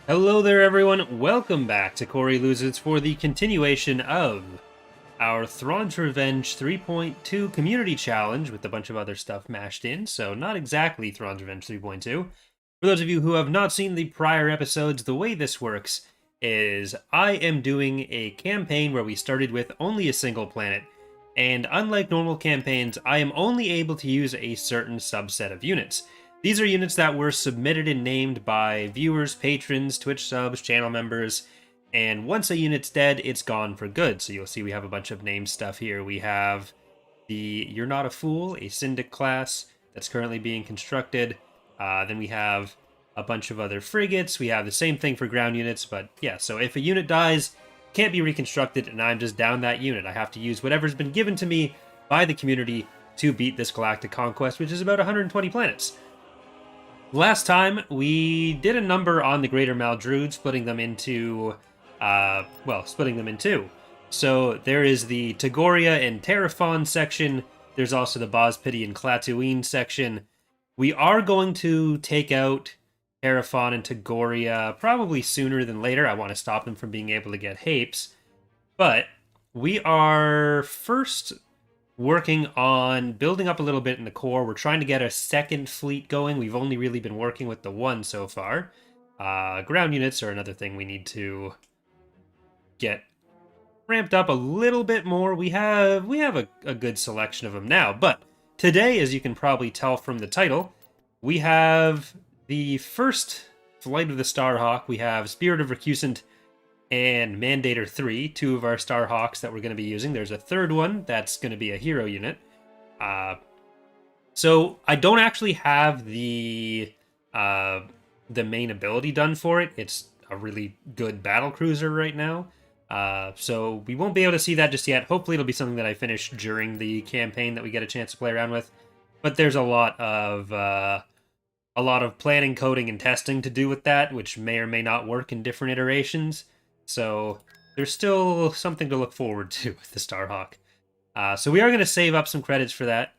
Hello there, everyone. Welcome back to Corey Loses for the continuation of our Thrawn's Revenge 3.2 Community Challenge with a bunch of other stuff mashed in, so not exactly Thrawn's Revenge 3.2. For those of you who have not seen the prior episodes, the way this works is I am doing a campaign where we started with only a single planet, and unlike normal campaigns, I am only able to use a certain subset of units. These are units that were submitted and named by viewers, patrons, Twitch subs, channel members, and once a unit's dead, it's gone for good. So you'll see we have a bunch of name stuff here. We have the You're Not a Fool, a Syndic class that's currently being constructed. Then we have a bunch of other frigates. We have the same thing for ground units, but yeah, so if a unit dies, can't be reconstructed, and I'm just down that unit. I have to use whatever's been given to me by the community to beat this galactic conquest, which is about 120 planets. Last time, we did a number on the Greater Maldrude, splitting them in two. So there is the Tagoria and Terraphon section. There's also the Bospity and Klaatuine section. We are going to take out Terraphon and Tagoria probably sooner than later. I want to stop them from being able to get Hapes. But we are first working on building up a little bit in the core. We're trying to get a second fleet going. We've only really been working with the one so far. Ground units are another thing we need to get ramped up a little bit more. We have a good selection of them now, but today, as you can probably tell from the title, we have the first flight of the Starhawk. We have Spirit of Recusant and Mandator 3, two of our Starhawks that we're going to be using. There's a third one that's going to be a hero unit. So I don't actually have the main ability done for it. It's a really good battle cruiser right now. So we won't be able to see that just yet. Hopefully it'll be something that I finish during the campaign that we get a chance to play around with. But there's a lot of planning, coding, and testing to do with that, which may or may not work in different iterations. So there's still something to look forward to with the Starhawk. So we are going to save up some credits for that.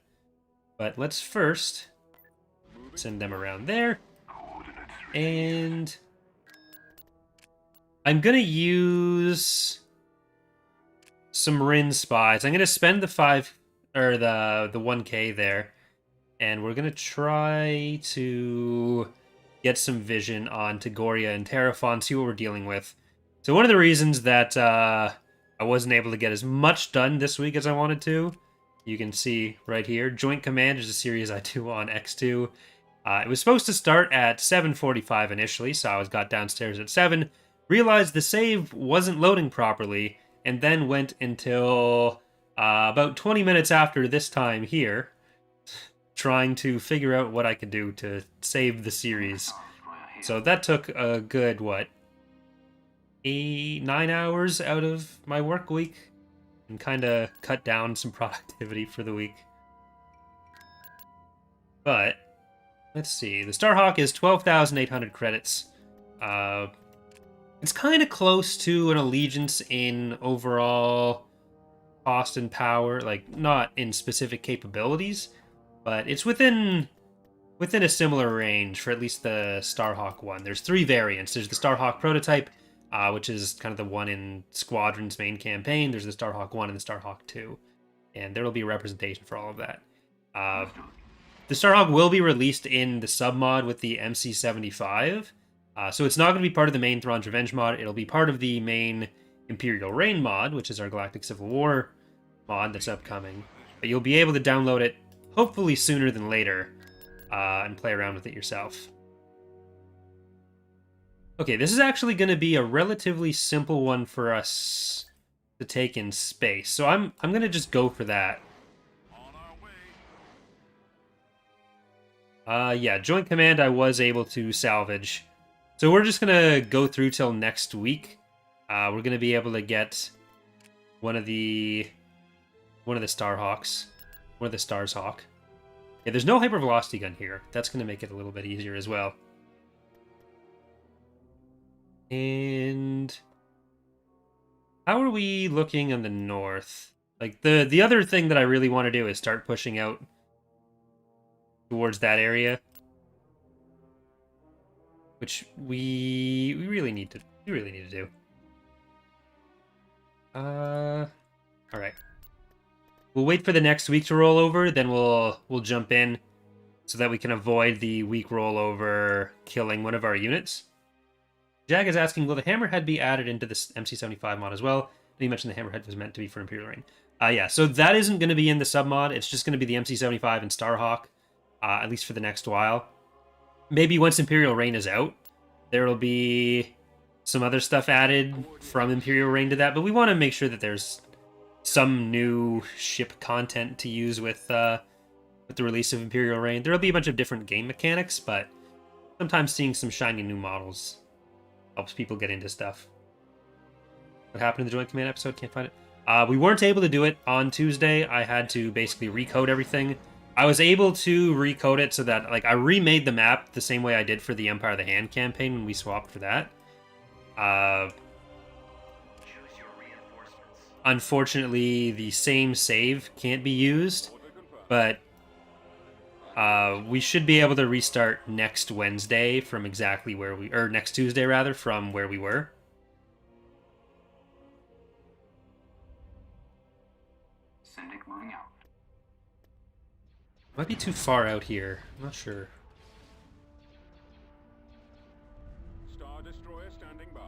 But let's first send them around there. And I'm going to use some Rin spies. I'm going to spend the 1K there. And we're going to try to get some vision on Tagoria and Terraphon, see what we're dealing with. So one of the reasons that I wasn't able to get as much done this week as I wanted to, you can see right here, Joint Command is a series I do on X2. It was supposed to start at 7:45 initially, so I got downstairs at 7, realized the save wasn't loading properly, and then went until about 20 minutes after this time here, trying to figure out what I could do to save the series. So that took a good, 9 hours out of my work week, and kind of cut down some productivity for the week. But let's see. The Starhawk is 12,800 credits. It's kind of close to an Allegiance in overall cost and power, like not in specific capabilities, but it's within a similar range for at least the Starhawk one. There's 3 variants. There's the Starhawk prototype, which is kind of the one in Squadron's main campaign. There's the Starhawk 1 and the Starhawk 2. And there will be a representation for all of that. The Starhawk will be released in the sub-mod with the MC-75. So it's not going to be part of the main Thrawn's Revenge mod. It'll be part of the main Imperial Reign mod, which is our Galactic Civil War mod that's upcoming. But you'll be able to download it hopefully sooner than later and play around with it yourself. Okay, this is actually going to be a relatively simple one for us to take in space. So I'm going to just go for that. Yeah, Joint Command I was able to salvage. So we're just going to go through till next week. We're going to be able to get one of the Starhawks. One of the Starshawk. Yeah, there's no hypervelocity gun here. That's going to make it a little bit easier as well. And how are we looking on the north? Like, the other thing that I really want to do is start pushing out towards that area. which we really need to do. All right. We'll wait for the next week to roll over, then we'll jump in so that we can avoid the week rollover killing one of our units. Jag is asking, will the Hammerhead be added into this MC75 mod as well? You mentioned the Hammerhead was meant to be for Imperial Reign. Yeah, so that isn't going to be in the sub-mod. It's just going to be the MC75 and Starhawk, at least for the next while. Maybe once Imperial Reign is out, there will be some other stuff added from Imperial Reign to that, but we want to make sure that there's some new ship content to use with the release of Imperial Reign. There'll be a bunch of different game mechanics, but sometimes seeing some shiny new models helps people get into stuff. What happened in the Joint Command episode? Can't find it. We weren't able to do it on Tuesday. I had to basically recode everything. I was able to recode it so that, like, I remade the map the same way I did for the Empire of the Hand campaign when we swapped for that. Unfortunately, the same save can't be used, but we should be able to restart next Wednesday from exactly where we, or next Tuesday rather, from where we were. Syndic moving out. Might be too far out here. I'm not sure. Star Destroyer standing by.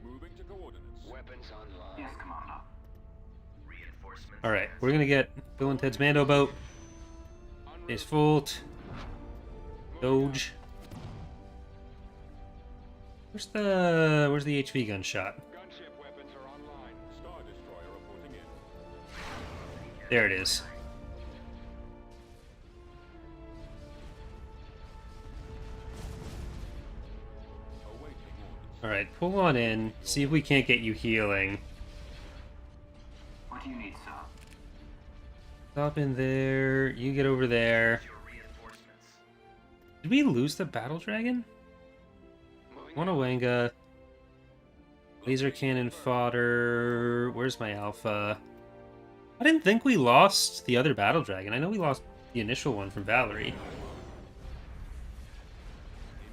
Moving to coordinates. Weapons online. Yes, Commander. Reinforcements. All right, we're gonna get Bill and Ted's Mando boat. Base Volt. Doge. Where's the HV gun shot? Gunship weapons are online. Star Destroyer reporting in. There it is. Awaiting orders. All right, pull on in. See if we can't get you healing. What do you need, sir? Stop in there. You get over there. Did we lose the Battle Dragon? Wanawanga. Laser cannon fodder. Where's my alpha? I didn't think we lost the other Battle Dragon. I know we lost the initial one from Valerie.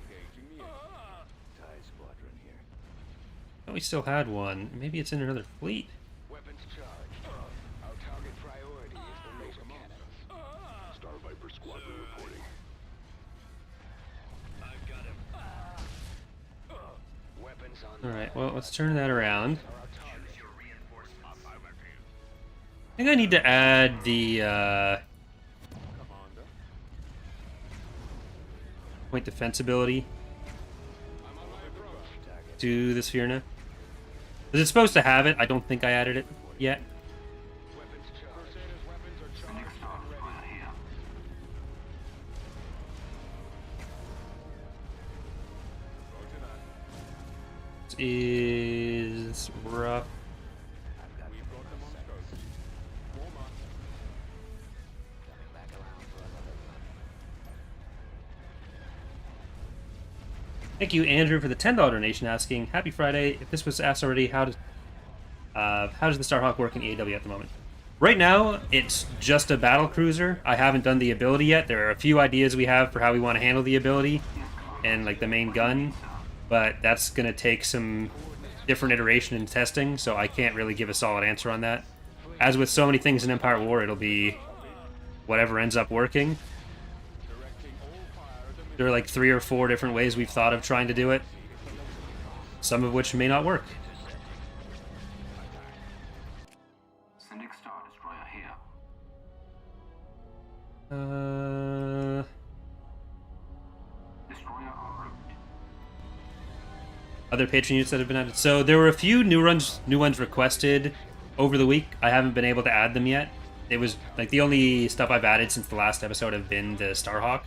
Engaging the TIE squadron here. I thought we still had one. Maybe it's in another fleet. Weapons charged. Our target priority is the laser cannon. Star Viper squadron reporting. I've got him. Weapons on. All right, well, let's turn that around. I think I need to add the Commander. point defense ability I'm on my approach. to the Sphyrna. Is it supposed to have it? I don't think I added it yet. Weapons charged. Crusader's weapons are Syndic charged. Star Destroyer here. Roger that. Is rough. We've got them on scope. Warm up. Coming back around for another run. Thank you, Andrew, for the $10 donation asking, Happy Friday. If this was asked already, how does the Starhawk work in AEW at the moment? Right now, it's just a battle cruiser. I haven't done the ability yet. There are a few ideas we have for how we want to handle the ability and like the main gun, but that's going to take some different iteration and testing, so I can't really give a solid answer on that. As with so many things in Empire War, it'll be whatever ends up working. Directing all fire at the There are like 3 or 4 different ways we've thought of trying to do it, some of which may not work. Syndic Star Destroyer here. Destroyer en route. Other patron units that have been added. So there were a few new ones requested over the week. I haven't been able to add them yet. It was like the only stuff I've added since the last episode have been the Starhawk,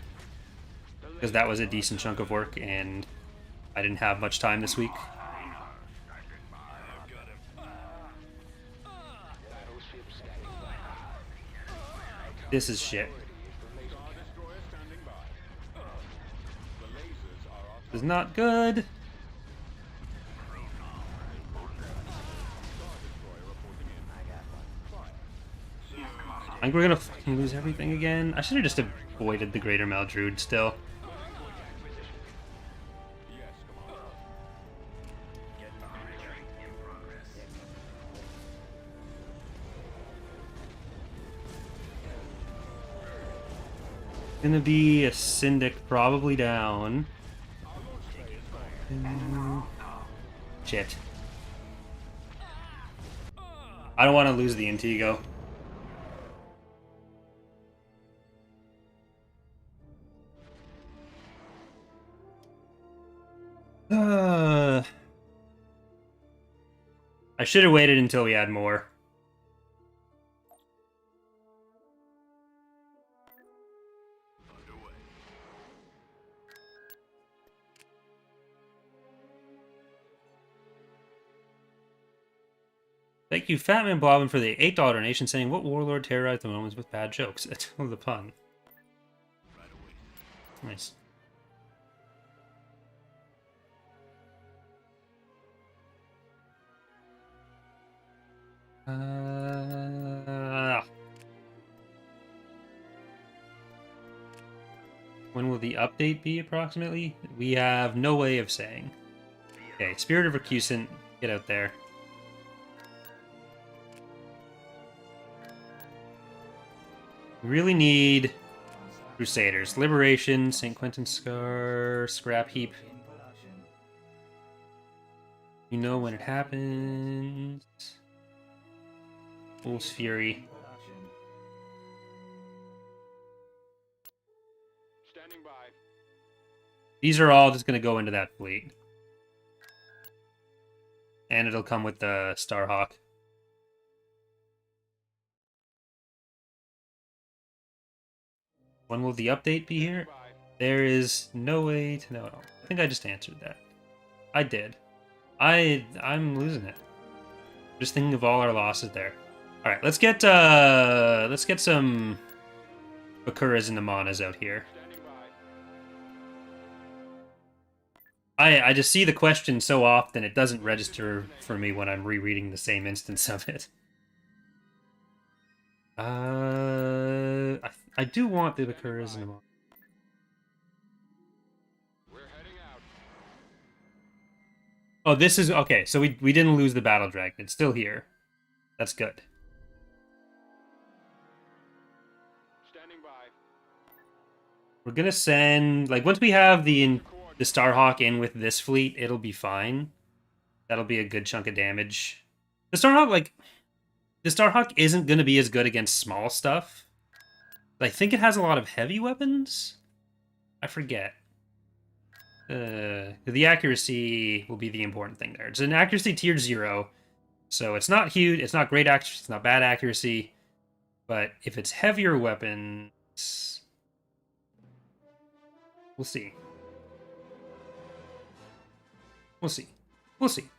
because that was a decent chunk of work and I didn't have much time this week. This is shit. Star Destroyer standing by. The lasers are off. This is not good. Star Destroyer reporting in. I got one. Fire. Yes, Commander. I think we're gonna fucking lose everything again. I should have just avoided the Greater Maldrude still. Gonna be a Syndic probably down. Shit. I don't want to lose the Intego. I should have waited until we had more. Thank you, Fatman Blobbin, for the $8 donation, saying, "What warlord terrorized the moments with bad jokes?" It's the pun. Nice. When will the update be, approximately? We have no way of saying. Okay, Spirit of Recusant, get out there. We really need Crusaders. Liberation, St. Quentin Scar, Scrap Heap. You know when it happens. Wolf's Fury. Standing by. These are all just going to go into that fleet. And it'll come with the Starhawk. When will the update be here? There is no way to know. I think I just answered that. I did. I'm losing it. Just thinking of all our losses there. All right, let's get some Bakuras and Namanas out here. I just see the question so often it doesn't register for me when I'm rereading the same instance of it. I do want the Bakuras and Namanas. Oh, this is okay. So we didn't lose the Battle Dragon. It's still here. That's good. Standing by. We're gonna send once we have the Starhawk in with this fleet, it'll be fine. That'll be a good chunk of damage. The Starhawk isn't gonna be as good against small stuff. I think it has a lot of heavy weapons. I forget. The accuracy will be the important thing there. It's an accuracy tier 0, so it's not huge. It's not great accuracy. It's not bad accuracy. But if it's heavier weapons, we'll see. We'll see. We'll see.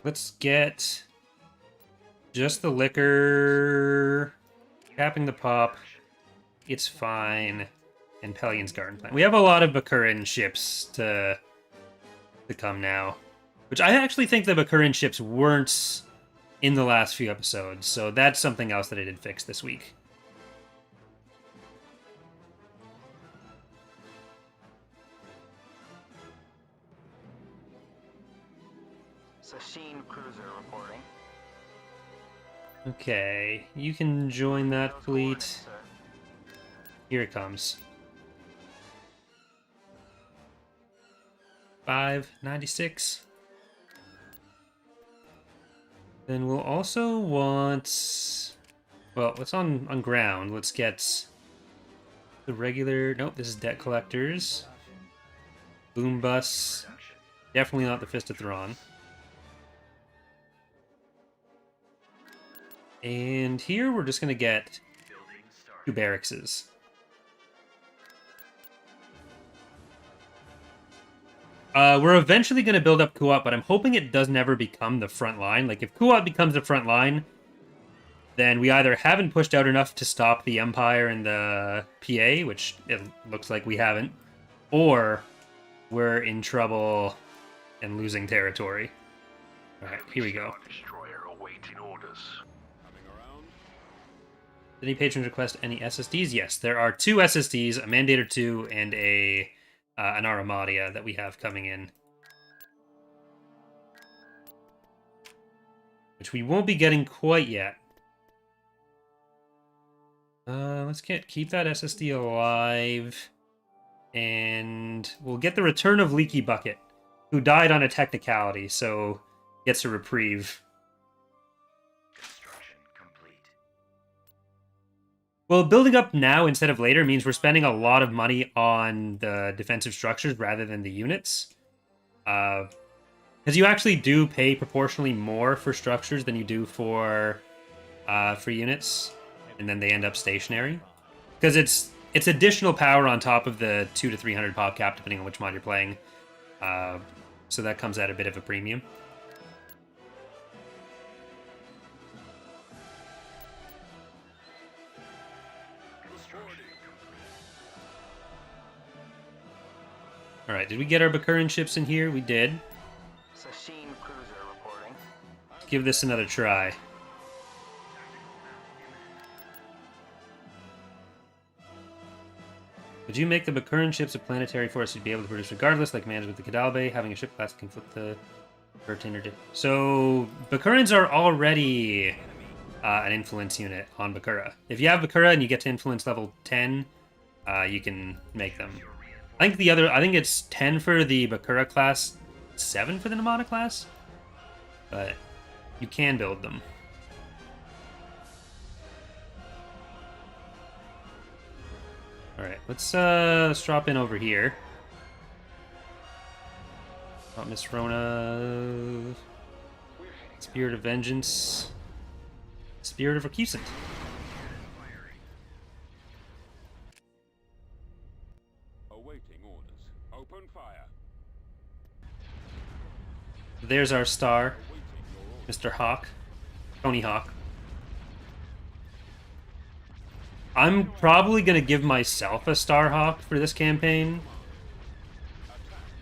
Let's get just the liquor, capping the pop. It's fine. And Pellion's Garden Plant. We have a lot of Bakuran ships to come now. Which I actually think the Bakuran ships weren't in the last few episodes, so that's something else that I did fix this week. Sasheen Cruiser reporting. Okay, you can join that fleet. Here it comes. 596. Then we'll also want... Well, what's on ground? Let's get the regular... Nope, this is Debt Collectors. Boom Bus. Definitely not the Fist of Thrawn. And here we're just going to get 2 barrackses. We're eventually going to build up Kuat, but I'm hoping it does never become the front line. Like, if Kuat becomes the front line, then we either haven't pushed out enough to stop the Empire and the PA, which it looks like we haven't, or we're in trouble and losing territory. All right, here we go. Destroyer awaiting orders. Did any patrons request any SSDs? Yes, there are 2 SSDs, a Mandator 2 and an Armadia that we have coming in. Which we won't be getting quite yet. Let's keep that SSD alive. And we'll get the return of Leaky Bucket, who died on a technicality, so gets a reprieve. Construction complete. Well, building up now instead of later means we're spending a lot of money on the defensive structures rather than the units. Because you actually do pay proportionally more for structures than you do for units, and then they end up stationary. Because it's additional power on top of the 200 to 300 pop cap, depending on which mod you're playing. So that comes at a bit of a premium. Alright, did we get our Bakuran ships in here? We did. Sasheen cruiser reporting. Let's give this another try. Would you make the Bakuran ships a planetary force you'd be able to produce regardless, like Mans with the Kadalbe, having a ship class that can flip the Vertin or dip? So, Bakurans are already an influence unit on Bakura. If you have Bakura and you get to influence level 10, you can make them. I think it's 10 for the Bakura class, 7 for the Namada class, but you can build them. Alright, let's drop in over here. Got Miss Rona. Spirit of Vengeance. Spirit of Recusant. Awaiting orders. Open fire. There's our star, Mr. Hawk. Tony Hawk. I'm probably going to give myself a Starhawk for this campaign.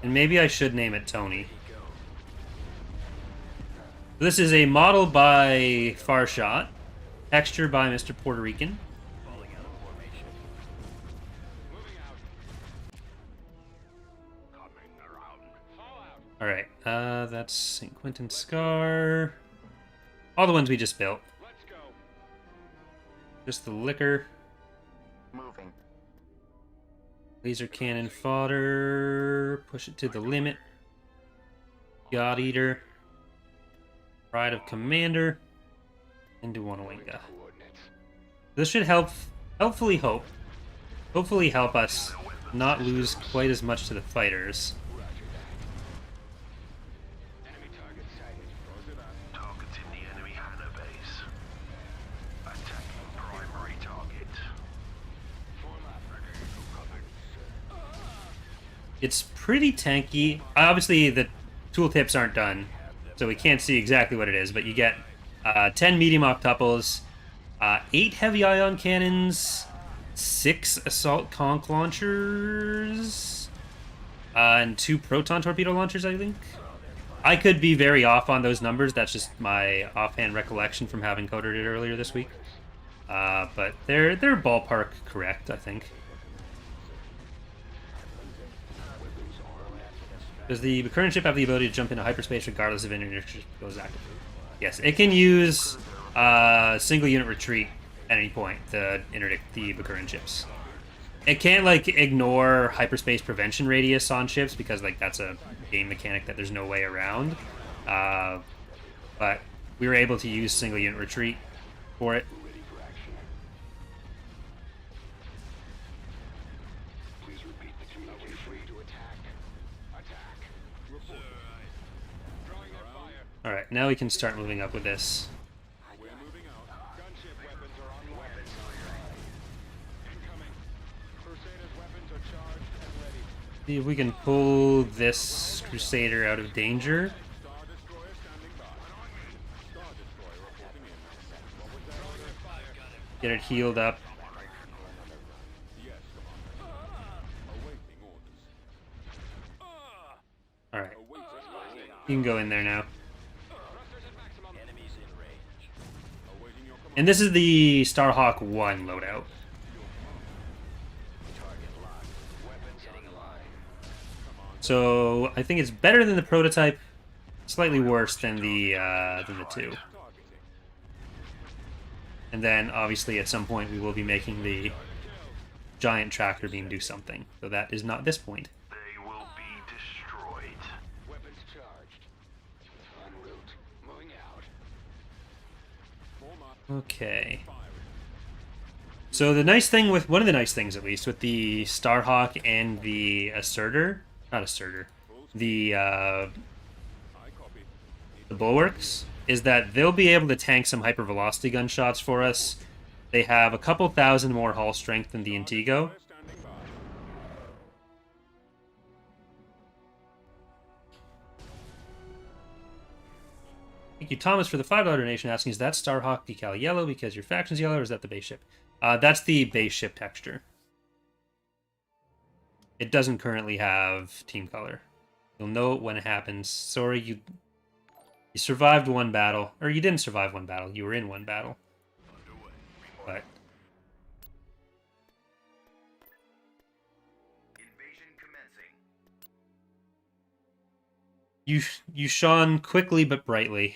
And maybe I should name it Tony. This is a model by Farshot. Texture by MrPuertorican. Alright, that's St. Quentin Scar. All the ones we just built. Let's go. Just the liquor. Moving. Laser cannon fodder. Push it to the limit. God Eater. Pride of Commander. And Duwanawinga. This should hopefully help us not lose quite as much to the fighters. Enemy target sighted. Roger that. Targeting the enemy Hannah base. Attacking primary target. Form up. It's pretty tanky. Obviously, the tooltips aren't done, so we can't see exactly what it is, but you get 10 medium octuples, 8 heavy ion cannons, 6 assault conch launchers, and 2 proton torpedo launchers, I think. I could be very off on those numbers. That's just my offhand recollection from having coded it earlier this week. But they're ballpark correct, I think. Does the Bakuran ship have the ability to jump into hyperspace regardless of interdiction goes active? Yes, it can use single unit retreat at any point to interdict the Bakuran ships. It can't like ignore hyperspace prevention radius on ships because like that's a game mechanic that there's no way around. But we were able to use single unit retreat for it. Please repeat the command. Free to attack. Attack. Report. Drawing their fire. All right, now we can start moving up with this. We're moving out. Gunship weapons are on weapons. Incoming. Crusaders' weapons are charged and ready. See if we can pull this Crusader out of danger. Star Destroyer standing by. Star Destroyer reporting in. What was that order? Fire. Get it healed up. Yes, Commander. Awaiting orders. All right, Awaiting you can go in there now. thrusters at maximum. Enemies in range. Awaiting your And this is the Starhawk 1 loadout. So I think it's better than the prototype, slightly worse than the 2. And then obviously at some point we will be making the giant tractor beam do something. So that is not this point. They will be destroyed. Weapons charged. En route. Moving out. Form up. Okay. So the nice thing with, one of the nice things at least, with the Starhawk and the the Bulwarks, is that they'll be able to tank some hypervelocity gunshots for us. They have a couple thousand more hull strength than the Intigo. Standing by. Thank you, Thomas, for the $5 donation, asking, is that Starhawk decal yellow because your faction's yellow, or is that the base ship? That's the base ship texture. It doesn't currently have team color. You'll know it when it happens. Sorry, you survived one battle. Or you didn't survive one battle. You were in one battle. But Invasion commencing. you shone quickly but brightly.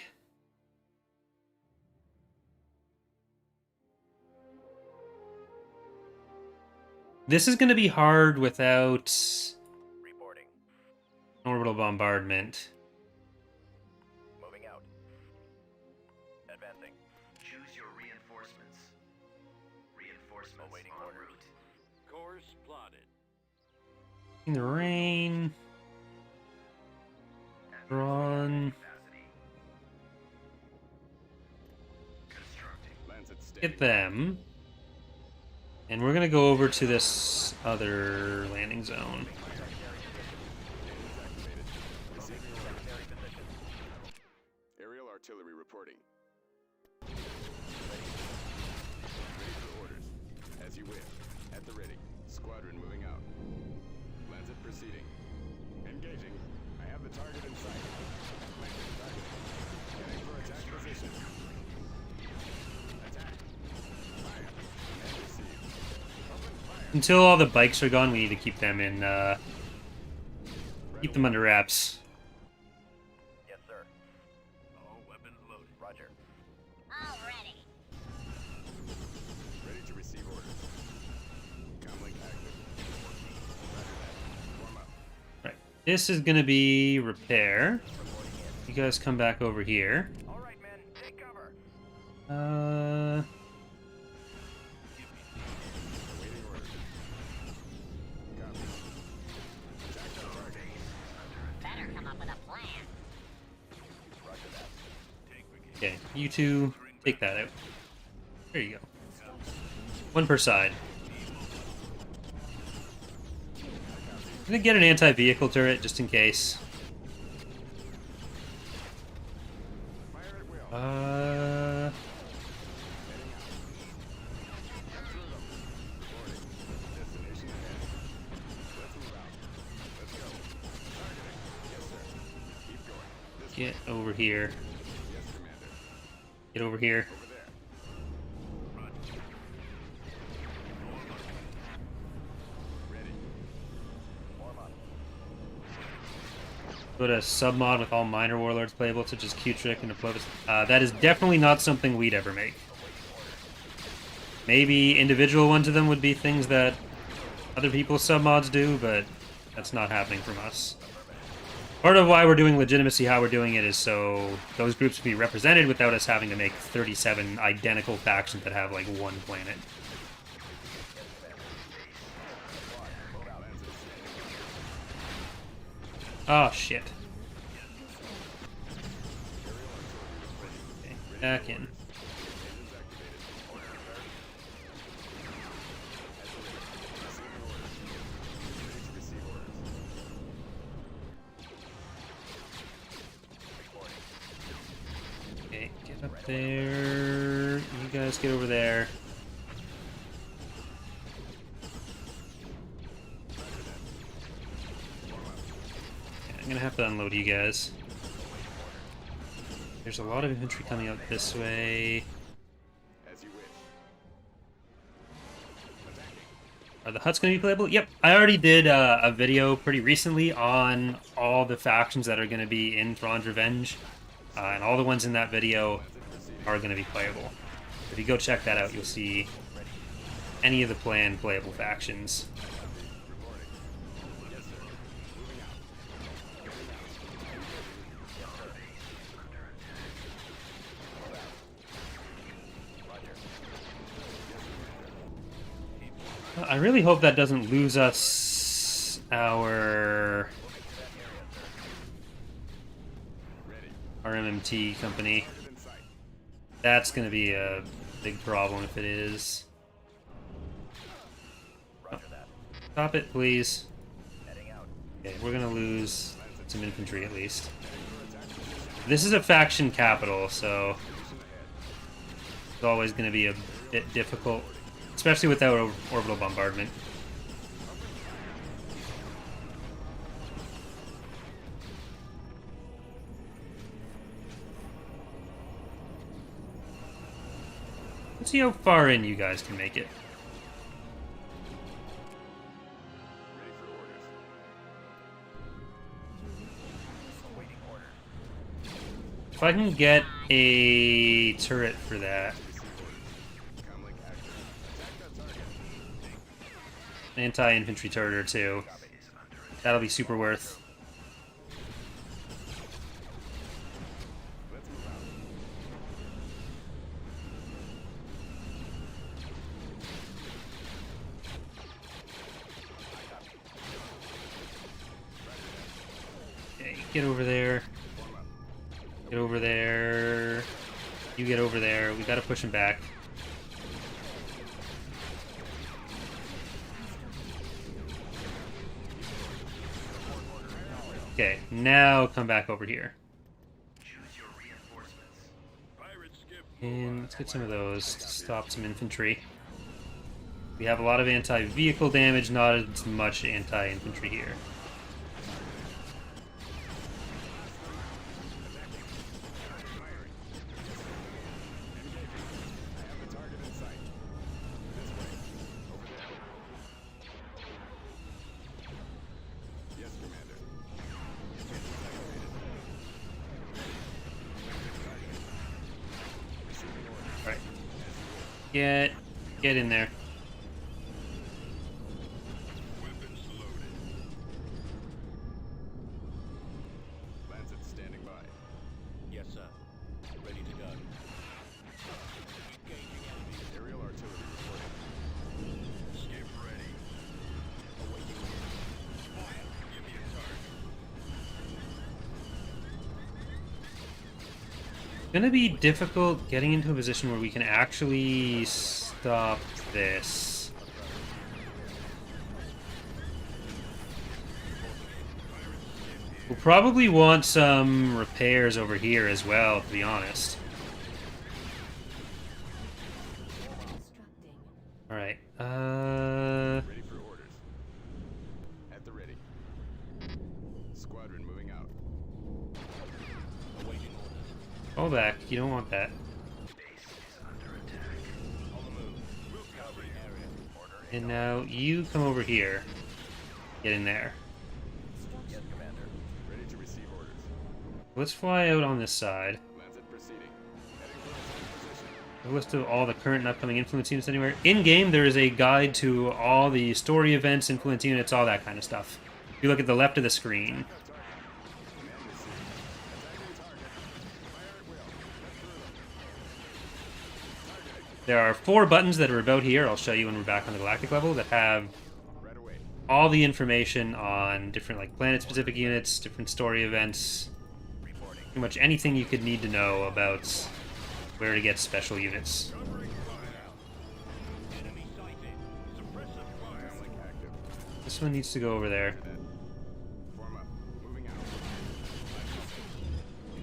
This is going to be hard without Reporting. orbital bombardment. Moving out. Advancing. Choose your reinforcements. Reinforcements awaiting en route. Course plotted. In the rain. Thrawn. Constructing. Get them. And we're going to go over to this other landing zone. Aerial artillery reporting. Ready for orders. As you wish. At the ready. Squadron moving out. Lancet proceeding. Engaging. I have the target in sight. Lancet target. Heading for attack position. Attack. Fire. And receive. Open fire. Until all the bikes are gone, we need to keep them in, keep them under wraps. Yes, sir. All weapons loaded. Roger. Already. Ready to receive orders. Comlink active. Roger that. Warm up. Right. This is going to be repair. You guys come back over here. All right, men. Take cover. Awaiting orders. Copy. Attack the target. Better come up with a plan. Roger that. Take Okay, you two take that out. There you go. One per side. I'm gonna get an anti-vehicle turret just in case. Fire at will. Destination ahead. Let's move out. Let's go. Targeting. Yes, sir. Keep going. This Get over here. Yes, Commander. Get over here. Over there. Ready. Warm up. Go to sub-mod with all minor warlords playable, such as Q-Trick and Diplomacy. That is definitely not something we'd ever make. Maybe individual ones of them would be things that other people's sub-mods do, but that's not happening from us. Part of why we're doing legitimacy, how we're doing it, is so those groups can be represented without us having to make 37 identical factions that have, like, one planet. Oh, shit. Okay, back in. Okay, get up there. You guys get over there. I'm gonna have to unload you guys. There's a lot of infantry coming out this way. Are the huts going to be playable? Yep, I already did a video pretty recently on all the factions that are going to be in Thrawn's Revenge, and all the ones in that video are going to be playable. If you go check that out, you'll see any of the planned playable factions. I really hope that doesn't lose us our MMT company. That's going to be a big problem if it is. Oh, stop it, please. Okay, we're going to lose some infantry at least. This is a faction capital, so it's always going to be a bit difficult. Especially without orbital bombardment. Let's see how far in you guys can make it. If I can get a turret for that. Anti-infantry turret or two. That'll be super worth. Okay, get over there. Get over there. You get over there. We gotta push him back. Okay, now come back over here. And let's get some of those to stop some infantry. We have a lot of anti-vehicle damage, not as much anti-infantry here. Get in there. Lancet standing by. Yes, sir. Ready to go. Aerial artillery reporting. Skip ready. Awaiting orders. Fire. Give me a target. It's gonna be difficult getting into a position where we can actually stop this. We'll probably want some repairs over here as well, to be honest. Alright, Ready for orders. At the ready. Squadron moving out. Awaiting orders. fall back. You don't want that. And now you come over here. Get in there. Yes, Commander. Ready to receive orders. Let's fly out on this side. Lancet proceeding. Heading for attack position. A list of all the current and upcoming influence units anywhere. In-game, there is a guide to all the story events, influence units, all that kind of stuff. If you look at the left of the screen. There are 4 buttons that are about here, I'll show you when we're back on the galactic level, that have Right away. all the information on different like planet-specific units, different story events, pretty much anything you could need to know about where to get special units. This one needs to go over there. Form up. Moving out.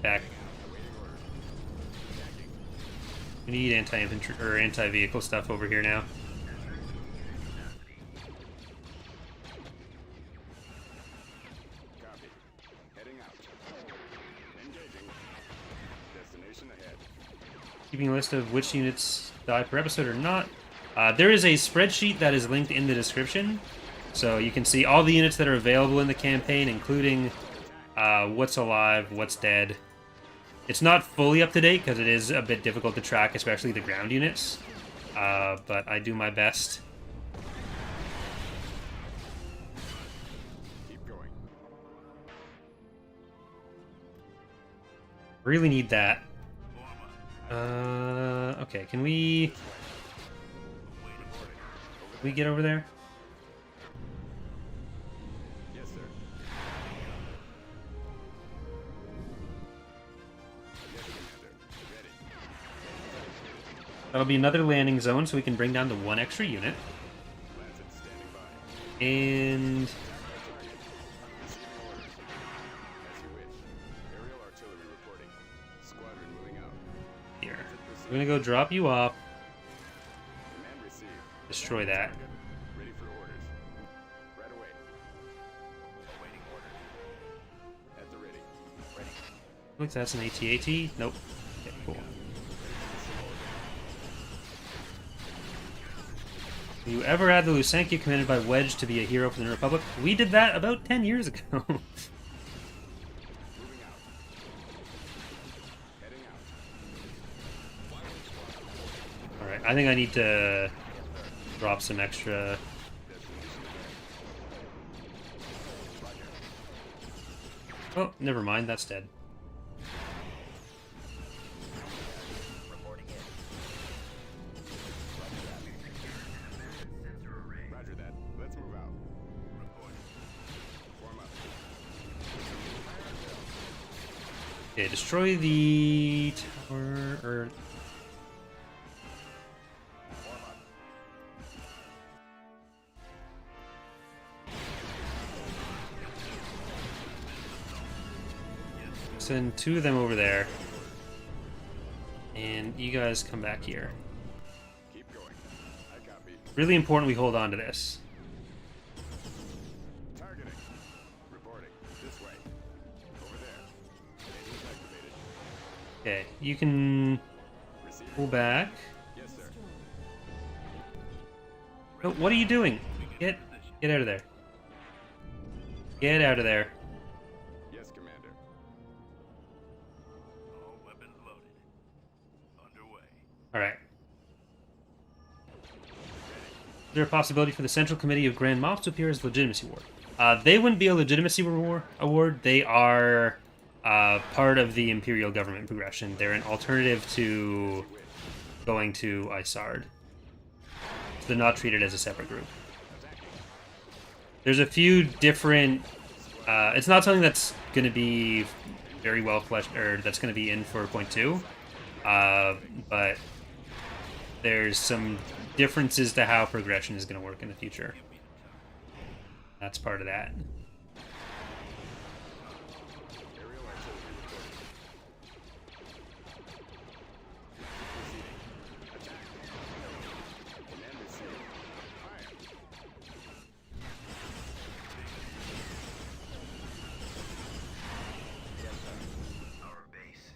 Back. We need anti-infantry or anti-vehicle stuff over here now. Copy. Heading out. Engaging. Destination ahead. Keeping a list of which units die per episode or not. There is a spreadsheet that is linked in the description, so you can see all the units that are available in the campaign, including what's alive, what's dead. It's not fully up to date because it is a bit difficult to track, especially the ground units, but I do my best. Keep going. Really need that. Okay, can we get over there? Yes, sir. Yes, Commander. Ready. That'll be another landing zone, so we can bring down the 1 extra unit. Lancet standing by. And Receiving orders. As you wish. Aerial artillery reporting. Squadron moving out. here. We're gonna go drop you off. Command received. Destroy that. Ready for orders. Right away. Awaiting orders. At the ready. Ready. Looks that's an AT-AT. Nope. Okay, cool. You ever had the Lusankia commanded by Wedge to be a hero for the Republic? We did that about 10 years ago. Moving out. Heading out. Alright, I think I need to drop some extra. Oh, never mind, that's dead. Reporting in. Roger that. Let's move out. Report. Form up. Okay, destroy the tower, or... Form up. Send 2 of them over there. And you guys come back here. Keep going. I copy. Really important we hold on to this. Targeting. Reporting. This way. Over there. Engines activated. Okay, you can Receiving. pull back. Yes, sir. No, what are you doing? Get out of there. Get out of there. Yes, Commander. All weapons loaded. Underway. Alright. Is there a possibility for the Central Committee of Grand Mobs to appear as Legitimacy Award? They wouldn't be a Legitimacy Award. They are part of the Imperial Government progression. They're an alternative to going to Isard. So they're not treated as a separate group. There's a few different... it's not something that's going to be very well fleshed, or that's going to be in for point 2. But there's some differences to how progression is going to work in the future. That's part of that. Aerial artillery reporting. Proceeding. Attack. Command received. Fire. Our base.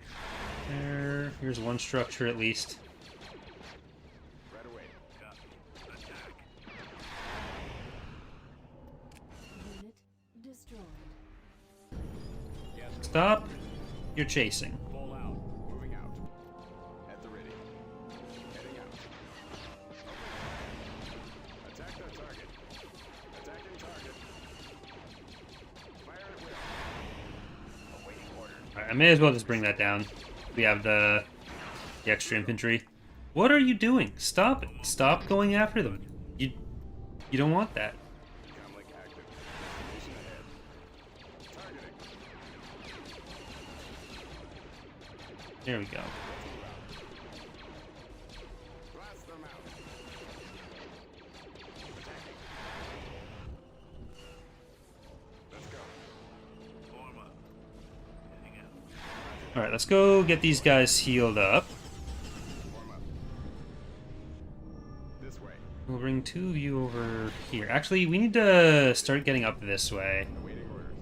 Here's one structure at least. Right away. Copy. Attack. Unit destroyed. Yes. Stop. You're chasing. Full out. Moving out. At the ready. Heading out. Attack that target. Attacking target. Fire at will. Awaiting orders. Alright, I may as well just bring that down. We have the extra infantry. What are you doing? Stop it. Stop going after them. You don't want that. Comlink active. Mission ahead. Targeting. There we go. Blast them out. Attacking. Let's go. Form up. Heading out. Alright, let's go get these guys healed up. Form up. This way. We'll bring 2 of you over here. Actually, we need to start getting up this way. Awaiting orders.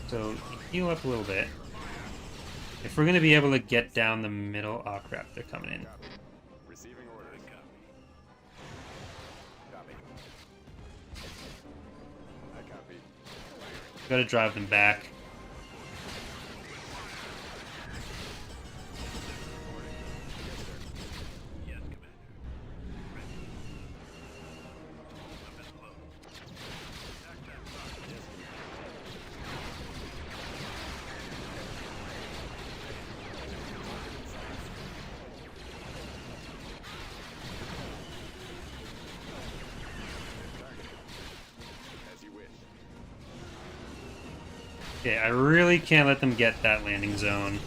So, heal up a little bit. If we're going to be able to get down the middle... Oh, crap. They're coming in. Copy. Receiving orders. Copy. Gotta drive them back. Okay, I really can't let them get that landing zone.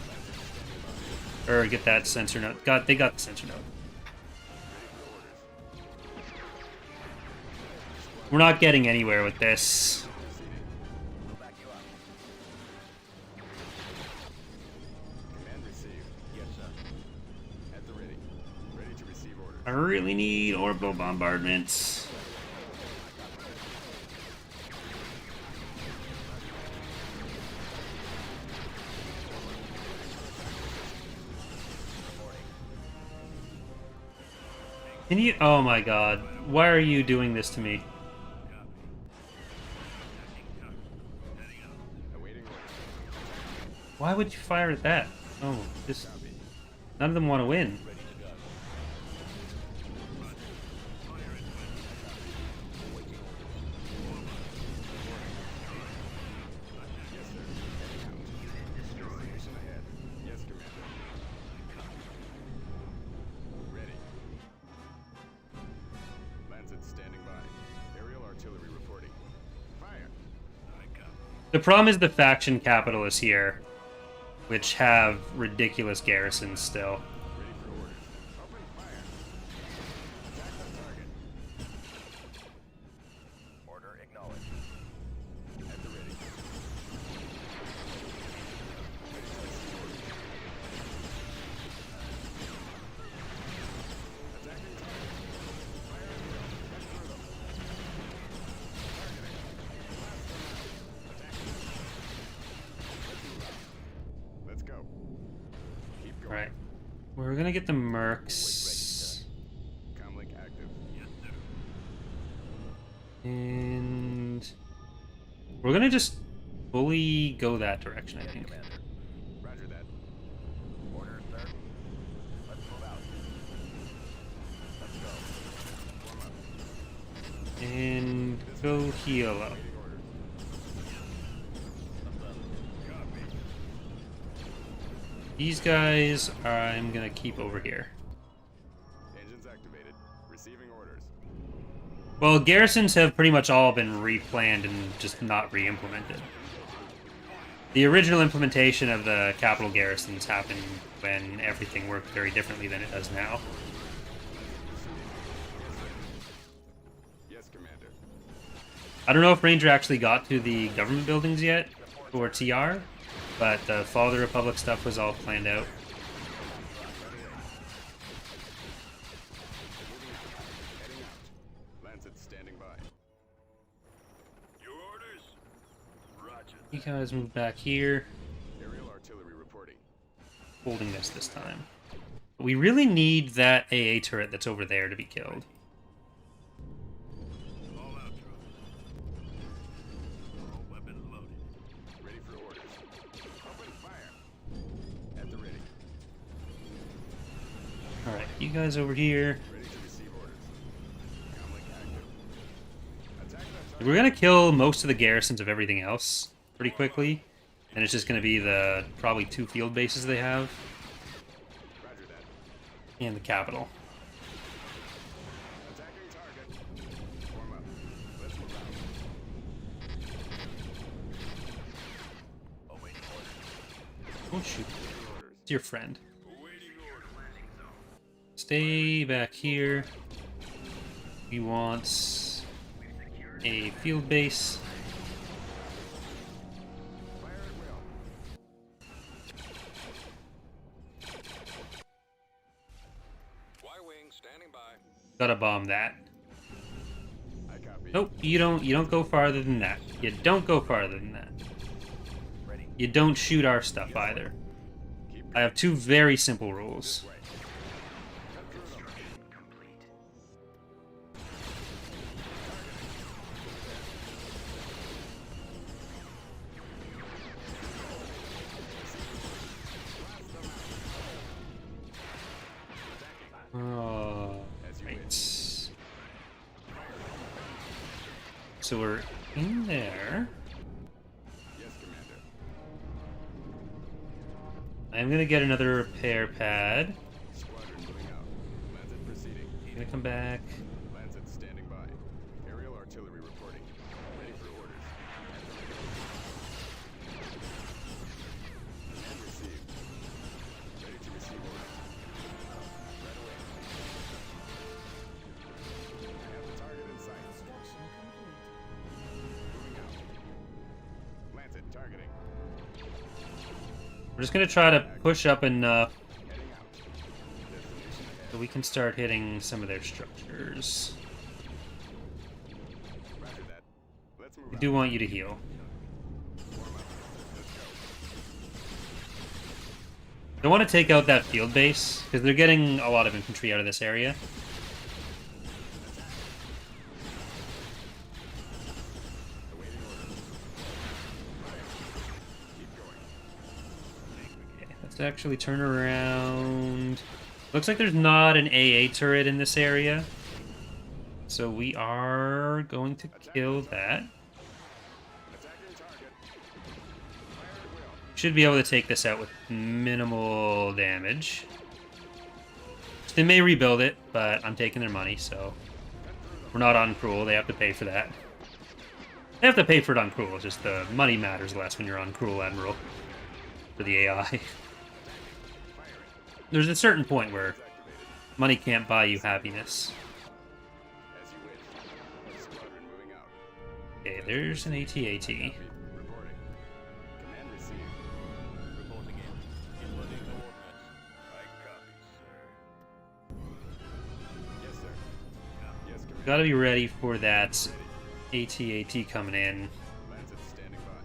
Or get that sensor node. They got the sensor node. We're not getting anywhere with this. Command received. Yes, sir. At the ready. Ready to receive orders. I really need orbital bombardments. Can you? Oh my god. Why are you doing this to me? Awaiting orders. Why would you fire at that? Oh, just... None of them want to win. Destination ahead. Yes, Commander. Ready. Lancet standing by. Aerial artillery reporting. Fire. The problem is the faction capitalists here, which have ridiculous garrisons still. Ready for orders. Open fire. Attack the target. Order acknowledged. At the ready. Attacking target. Fire at will. Cut through them. Targeting. Attacking. Let's go. Keep going. Alright. We're gonna get the mercs. Comlink active. Yes, sir. And... We're gonna just fully go that direction, I think. Roger that. Order, sir. Let's move out. Let's go. Warm up. And go heal up. Waiting orders. These guys I'm gonna keep over here. Engines activated. Receiving orders. Well, garrisons have pretty much all been replanned and just not re-implemented. The original implementation of the capital garrisons happened when everything worked very differently than it does now. Yes, Commander. I don't know if Ranger actually got to the government buildings yet, or TR, but the Fall of the Republic stuff was all planned out. Heading out. Lancet standing by. Your orders. Roger. You guys move back here, Aerial artillery reporting. holding this time. But we really need that AA turret that's over there to be killed. All out, troops. All weapons loaded. Ready for orders. Open fire. At the ready. Alright, you guys over here. Ready to receive orders. Comlink active. Attack that We're gonna kill most of the garrisons of everything else pretty quickly. And it's just gonna be the probably 2 field bases they have. Roger that. And the capital. Attacking target. Warm up. Let's move out. Awaiting orders. Oh shoot. Orders. It's your friend. Awaiting orders. Landing zone. Stay back here. We want a field base. Fire at will. Y-wing standing by. Gotta bomb that. I copy. Nope, you don't go farther than that. You don't go farther than that. Ready. You don't shoot our stuff either. Keep I have 2 very simple rules. way. Cut through them. Complete. So we're in there. Yes, Commander. I'm gonna get another repair pad. Squadron moving out. Lancet proceeding. Gonna come back. Lancet standing by. Aerial artillery reporting. Ready for orders. Command received. Ready to receive orders. Right away. I have the target in sight. Construction complete. Moving out. Lancet targeting. We're just gonna try to push up enough Heading out. Destination ahead. so we can start hitting some of their structures. Roger that. Let's move We out. do want you to heal. Warm up. Let's go. I want to take out that field base, because they're getting a lot of infantry out of this area. Awaiting orders. Keep going. Okay, let's actually turn around. Looks like there's not an AA turret in this area. So we are going to kill that. Attacking target. Fire at will. Should be able to take this out with minimal damage. They may rebuild it, but I'm taking their money, so we're not on Cruel. They have to pay for that. They have to pay for it on Cruel. It's just the money matters less when you're on Cruel Admiral for the AI. There's a certain point where money can't buy you happiness. As you wish. Squadron moving out. Okay, there's an AT-AT. Reporting. Command received. Reporting in. Inputting coordinates. I copy, sir. Yes, sir. Yes, Commander. Gotta be ready for that AT-AT coming in. Lancet standing by.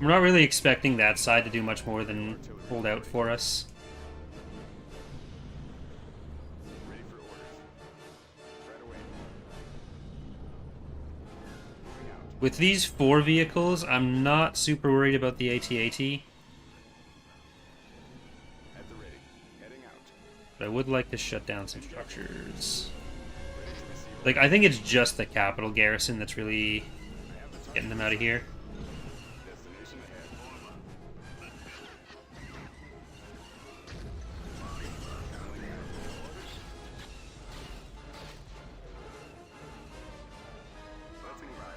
I'm not really expecting that side to do much more than hold out for us. Ready for orders. Right away. Moving out. With these 4 vehicles, I'm not super worried about the AT-AT, At the ready. Heading out. but I would like to shut down some structures. Ready to receive orders. Like, I think it's just the capital garrison that's really I have the target. getting them out of here. Destination ahead. Let's move out.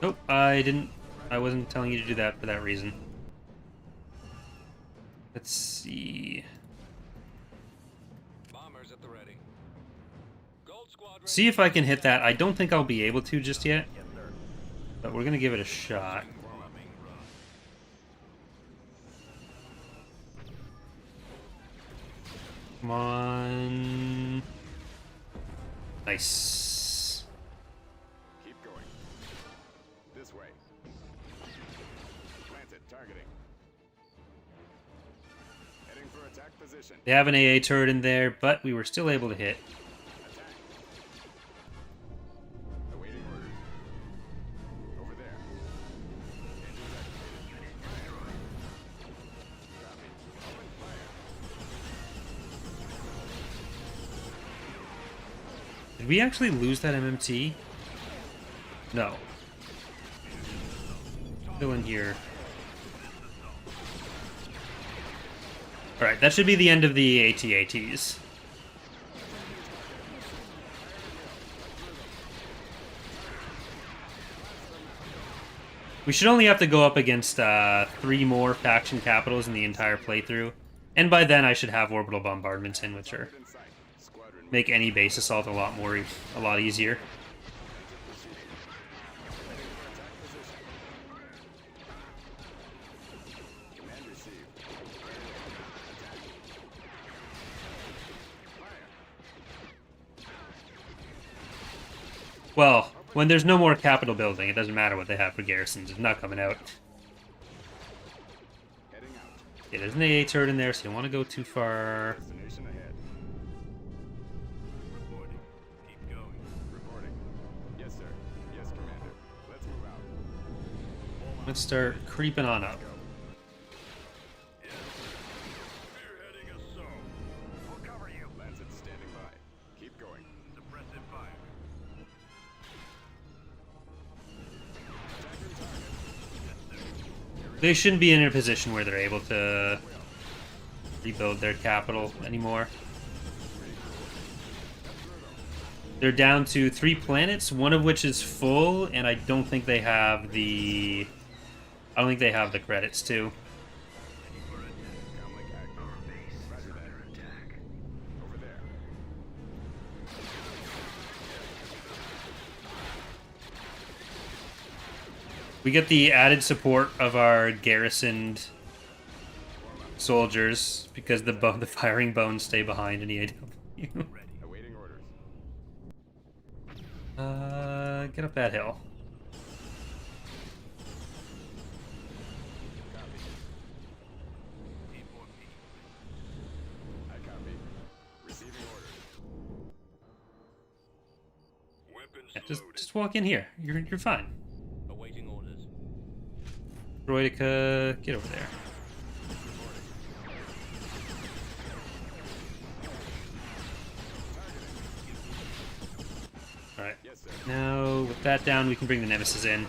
Nope, I wasn't telling you to do that for that reason. Let's see. Bombers at the ready. Gold Squadron. See if I can hit that. I don't think I'll be able to just yet, but we're gonna give it a shot. Come on. Nice. Keep going. This way. Lancet targeting. Heading for attack position. They have an AA turret in there, but we were still able to hit. Attack. Awaiting orders. Over there. Engines activated. Fire. Copy. Open fire. Did we actually lose that MMT? No. Still in here. Alright, that should be the end of the AT-ATs. We should only have to go up against 3 more faction capitals in the entire playthrough. And by then I should have orbital bombardments in, which are In sight. Squadron make any base assault a lot easier. proceeding. Heading for attack position. Command received. Fire. Well, when there's no more capital building, it doesn't matter what they have for garrisons. It's not coming out. Heading out. Yeah, there's an AA turret in there, so you don't want to go too far. Destination ahead. Reporting. Keep going. Reporting. Yes, sir. Yes, Commander. Let's move out. Let's start creeping on up. Spearheading assault. We'll cover you. Lancet standing by. Keep going. Suppressive fire. They shouldn't be in a position where they're able to rebuild their capital anymore. They're down to 3 planets, one of which is full, and I don't think they have the... I don't think they have the credits too. Comlink active. Roger that. Over there. We get the added support of our garrisoned soldiers because the firing bones stay behind in EAW. Awaiting orders. Get up that hill. I copy. Receiving orders. Weapons Yeah, just walk in here. You're fine. Awaiting orders. Droidica, get over there. Alright. Yes, sir. Now, with that down, we can bring the Nemesis in.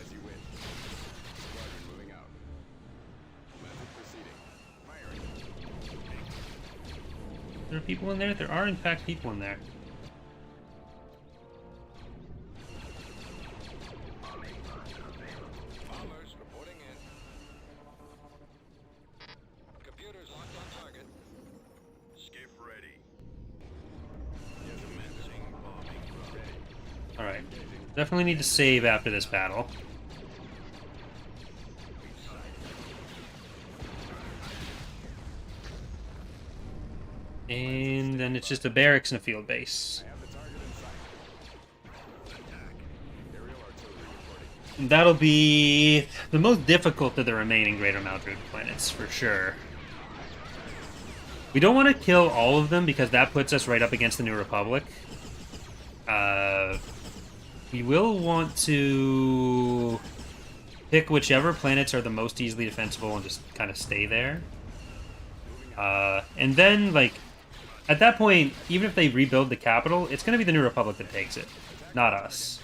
As you wish. Squadron moving out. Lancet proceeding. Firing. There are people in there? There are, in fact, people in there. Bombers reporting in. Computers locked on target. Skiff ready. Yes, commencing bombing. Ready. Alright. Definitely need to save after this battle. And then it's just a barracks and a field base. I have the target in sight. Attack. Aerial artillery reporting. That'll be the most difficult of the remaining Greater Maldruid planets, for sure. We don't want to kill all of them because that puts us right up against the New Republic. We will want to pick whichever planets are the most easily defensible and just kind of stay there. And then, like, at that point, even if they rebuild the capital, it's going to be the New Republic that takes it, not us.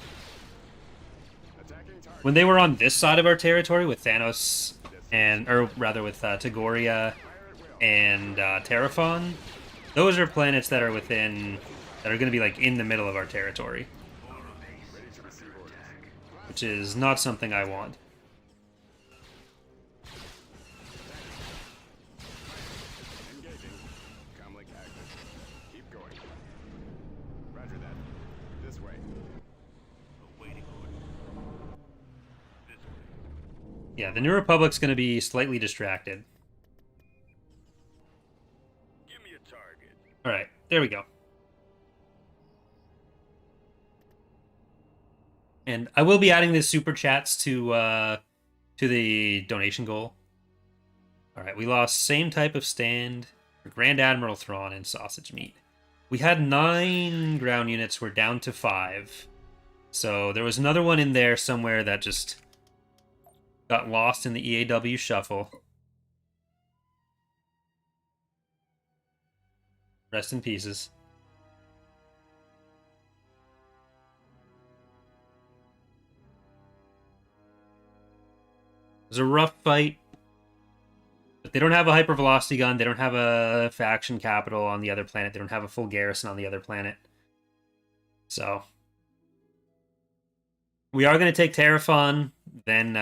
Attacking target. When they were on this side of our territory with Thanos and, or rather with Tagoria and Terraphon, those are planets that are within, that are going to be like in the middle of our territory, Ready to receive orders. which is not something I want. Engaging. Comlink active. Keep going. Roger that. This way. Awaiting orders. This way. Yeah, the New Republic's going to be slightly distracted. Give me a target. All right, there we go. And I will be adding the super chats to the donation goal. All right, we lost same type of stand for Grand Admiral Thrawn and Sausage Meat. We had 9 ground units. We're down to 5. So there was another one in there somewhere that just got lost in the EAW shuffle. Rest in pieces. It was a rough fight. But they don't have a hypervelocity gun. They don't have a faction capital on the other planet. They don't have a full garrison on the other planet. So we are going to take Terraphon. Then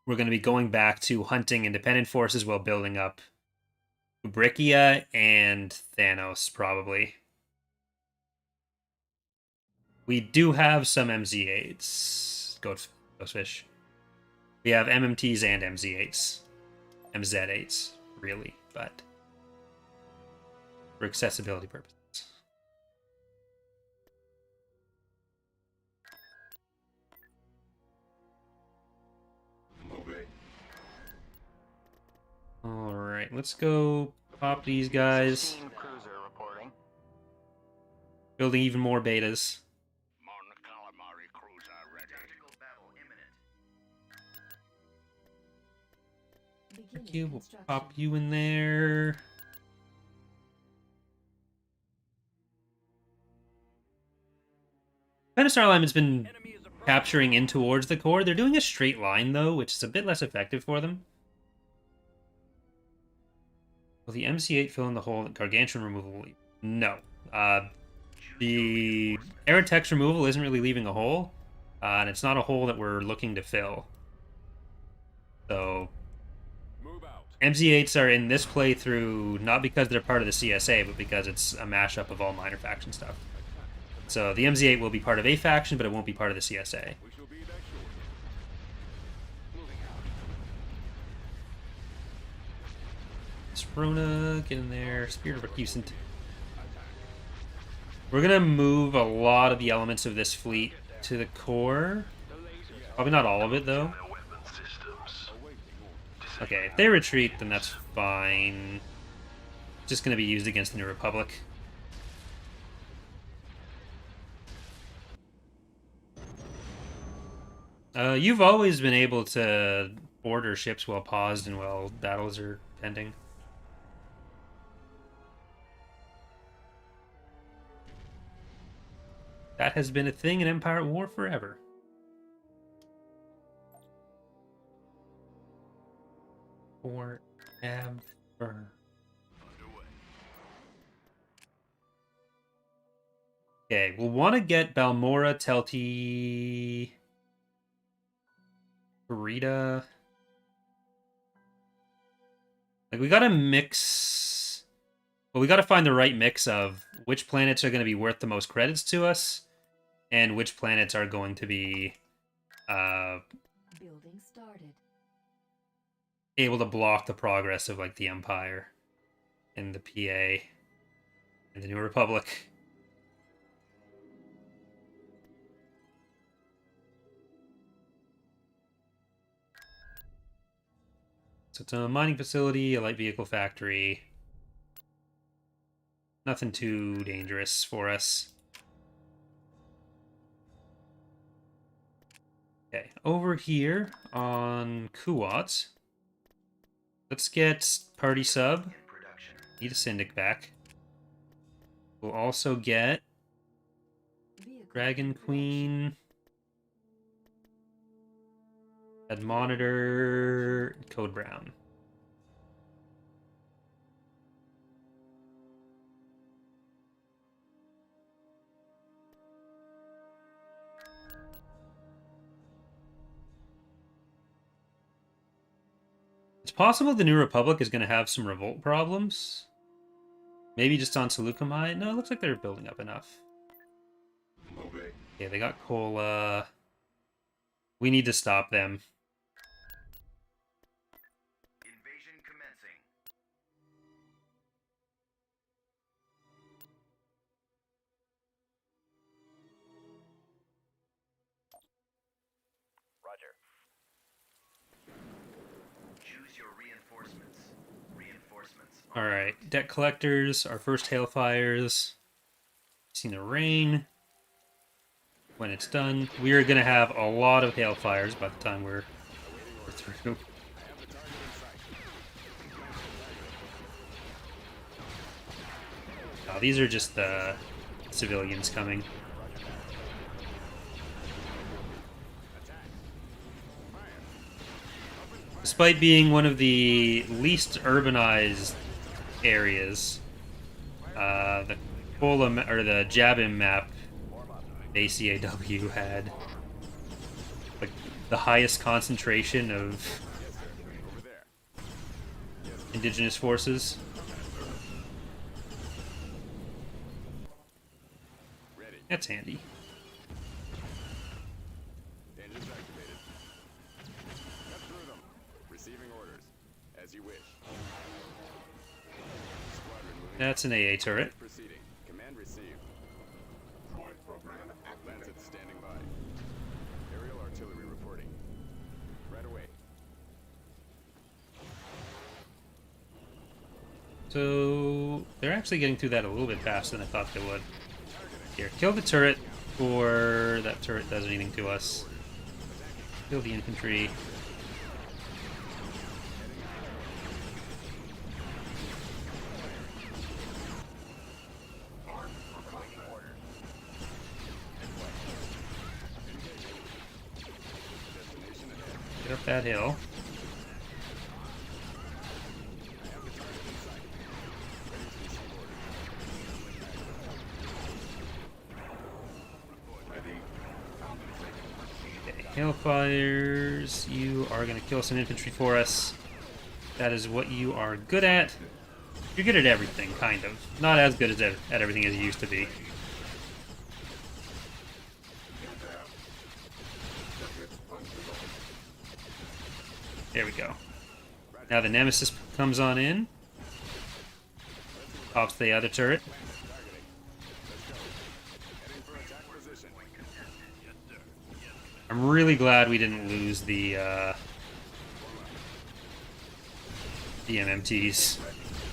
we're going to be going back to hunting independent forces while building up Ubrikia and Thanos, probably. We do have some MZ8s. Ghostfish. We have MMTs and MZ8s. MZ8s, really, but for accessibility purposes. Alright, let's go pop these guys. Sasheen cruiser reporting. Building even more betas. Mon calamari cruiser ready. Tactical battle imminent. Beginning You, we'll construction. pop you in there. Kind of Star Alignment's been capturing in towards the core. They're doing a straight line, though, which is a bit less effective for them. Will the MC8 fill in the hole that Gargantuan removal will leave? No. The air text removal isn't really leaving a hole, and it's not a hole that we're looking to fill. So, Move out. MZ8s are in this playthrough not because they're part of the CSA, but because it's a mashup of all minor faction stuff. So the MZ8 will be part of a faction, but it won't be part of the CSA. We shall be back shortly. Moving out. Sprona, get in there. Spirit of Recusant. We're going to move a lot of the elements of this fleet to the core. Probably not all of it, though. Their weapon systems. Okay, if they retreat, then that's fine. Just going to be used against the New Republic. You've always been able to order ships while paused and while battles are pending. That has been a thing in Empire at War forever. Forever. Okay, we'll want to get Balmora, Telti, Burita. Like, we gotta mix... Well, we gotta find the right mix of which planets are going to be worth the most credits to us, and which planets are going to be Building started. able to block the progress of, like, the Empire and the PA and the New Republic. So it's a mining facility, a light vehicle factory. Nothing too dangerous for us. Okay, over here on Kuwat, let's get Party Sub. Need a Syndic back. We'll also get Vehicle Dragon production. Queen, Head Monitor, Code Brown. It's possible the New Republic is going to have some revolt problems. Maybe just on Seleucumai. No, it looks like they're building up enough. Yeah, they got Cola. We need to stop them. Invasion commencing. Roger. Choose your reinforcements. Reinforcements. Alright, debt collectors, our first hailfires. Seen the rain. When it's done, we are going to have a lot of hailfires by the time we're through. Oh, these are just the civilians coming. Despite being one of the least urbanized areas, the Kola or the Jabim map, ACAW had like the highest concentration of indigenous forces. That's handy. Engines activated. Cut through them. Receiving orders. As you wish. Squadron moving. That's an AA turret. Proceeding. Command received. Lancet standing by. Aerial artillery reporting. Right away. So they're actually getting through that a little bit faster than I thought they would. Here, kill the turret before that turret does anything to us. Kill the infantry. Get up that hill. Hailfires, you are going to kill some infantry for us. That is what you are good at. You're good at everything, kind of. Not as good as at everything as you used to be. There we go. Now the Nemesis comes on in. Pops the other turret. I'm really glad we didn't lose the MMTs.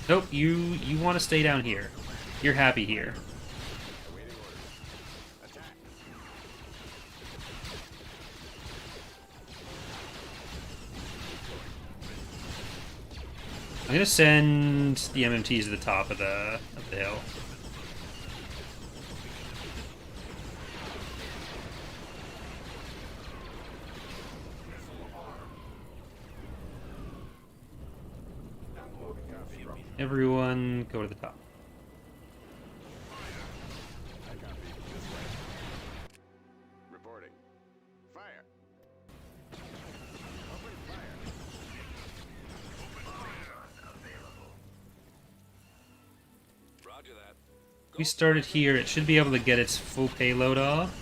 Nope, you want to stay down here. You're happy here. I'm gonna send the MMTs to the top of the hill. Everyone, go to the top. Reporting. Fire. Roger that. We started here, it should be able to get its full payload off.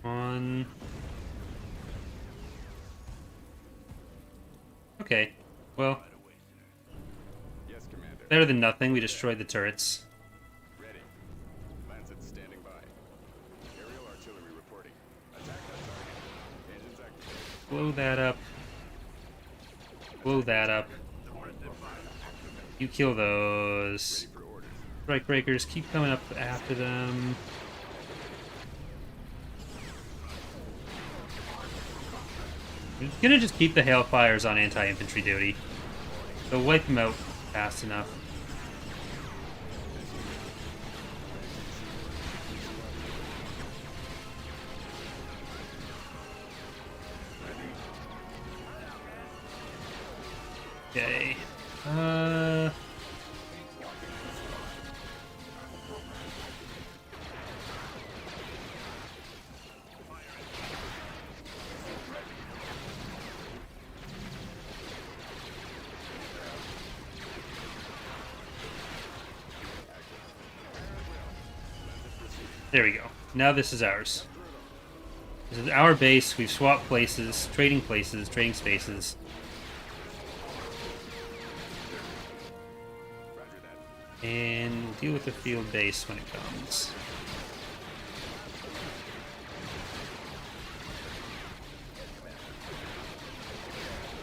On. Okay, well, Yes, Commander. better than nothing. We destroyed the turrets. Ready. Lancet standing by. Aerial artillery reporting. Attack that target. Engines activated. Blow that up. Blow that up. You kill those. For orders. Strike breakers, keep coming up after them. I'm gonna just keep the Hailfires on anti-infantry duty. They'll wipe them out fast enough. Okay. There we go. Now this is ours. This is our base. We've swapped places, trading spaces. And deal with the field base when it comes.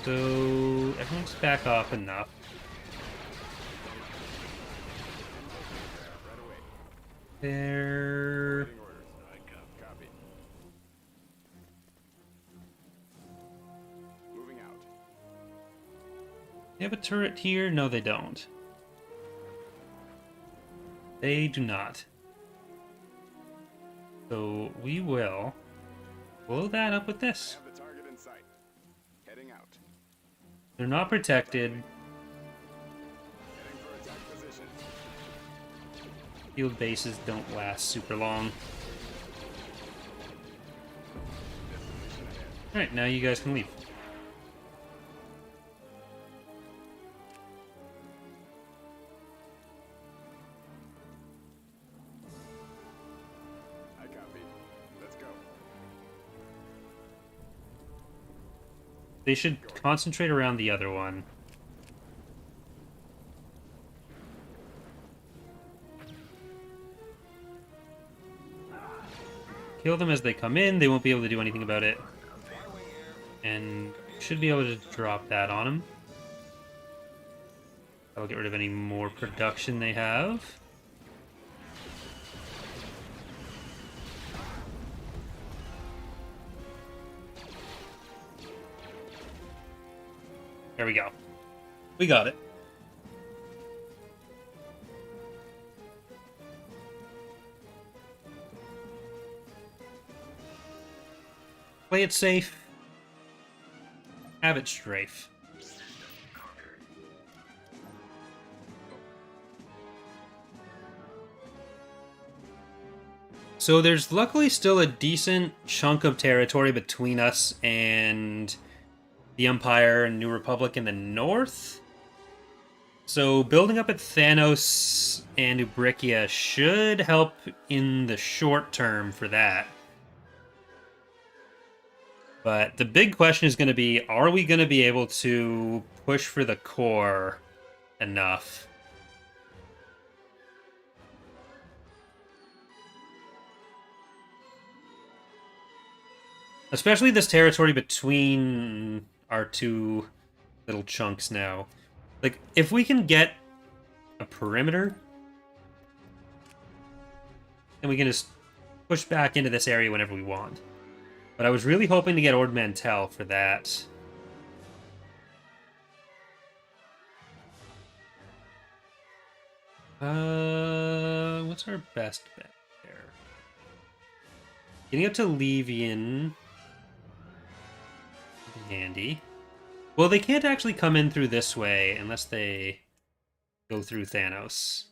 So everyone's back off enough. There. Copy. Moving out. They have a turret here? No, they don't. They do not. So we will blow that up with this. Have the target in sight. Heading out. They're not protected. Heading for attack position. Field bases don't last super long. Alright, now you guys can leave. I copy. Let's go. They should concentrate around the other one. Kill them as they come in. They won't be able to do anything about it. And should be able to drop that on him. I'll get rid of any more production they have. There we go. We got it. Play it safe. Have it strafe. So there's luckily still a decent chunk of territory between us and the Empire and New Republic in the north. So building up at Thanos and Ubrikia should help in the short term for that. But the big question is going to be, are we going to be able to push for the core enough? Especially this territory between our two little chunks now. Like, if we can get a perimeter, then we can just push back into this area whenever we want. But I was really hoping to get Ord Mantell for that. What's our best bet there? Getting up to Levian would be handy. Well, they can't actually come in through this way unless they go through Thanos.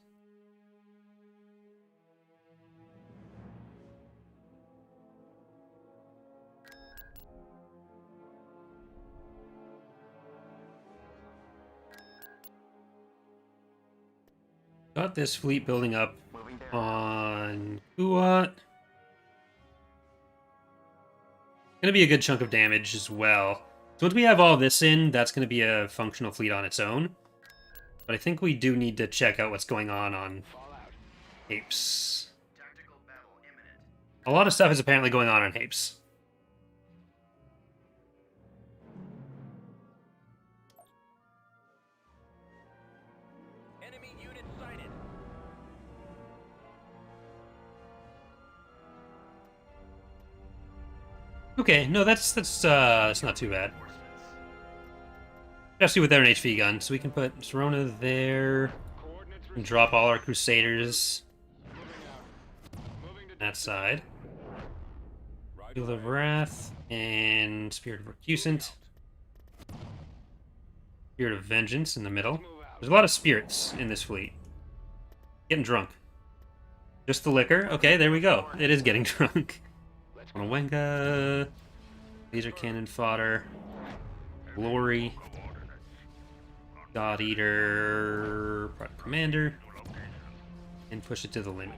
Got this fleet building up on Kuat. Gonna be a good chunk of damage as well. So once we have all this in, that's gonna be a functional fleet on its own. But I think we do need to check out what's going on Hapes. A lot of stuff is apparently going on Hapes. Okay, no, that's not too bad. Especially with their HV gun, so we can put Serona there and drop all our Crusaders that side. Field of Wrath and Spirit of Recusant. Spirit of Vengeance in the middle. There's a lot of spirits in this fleet. Getting drunk. Just the liquor. Okay, there we go. It is getting drunk. Onawenga, laser cannon fodder, glory, God Eater, Product Commander, and push it to the limit.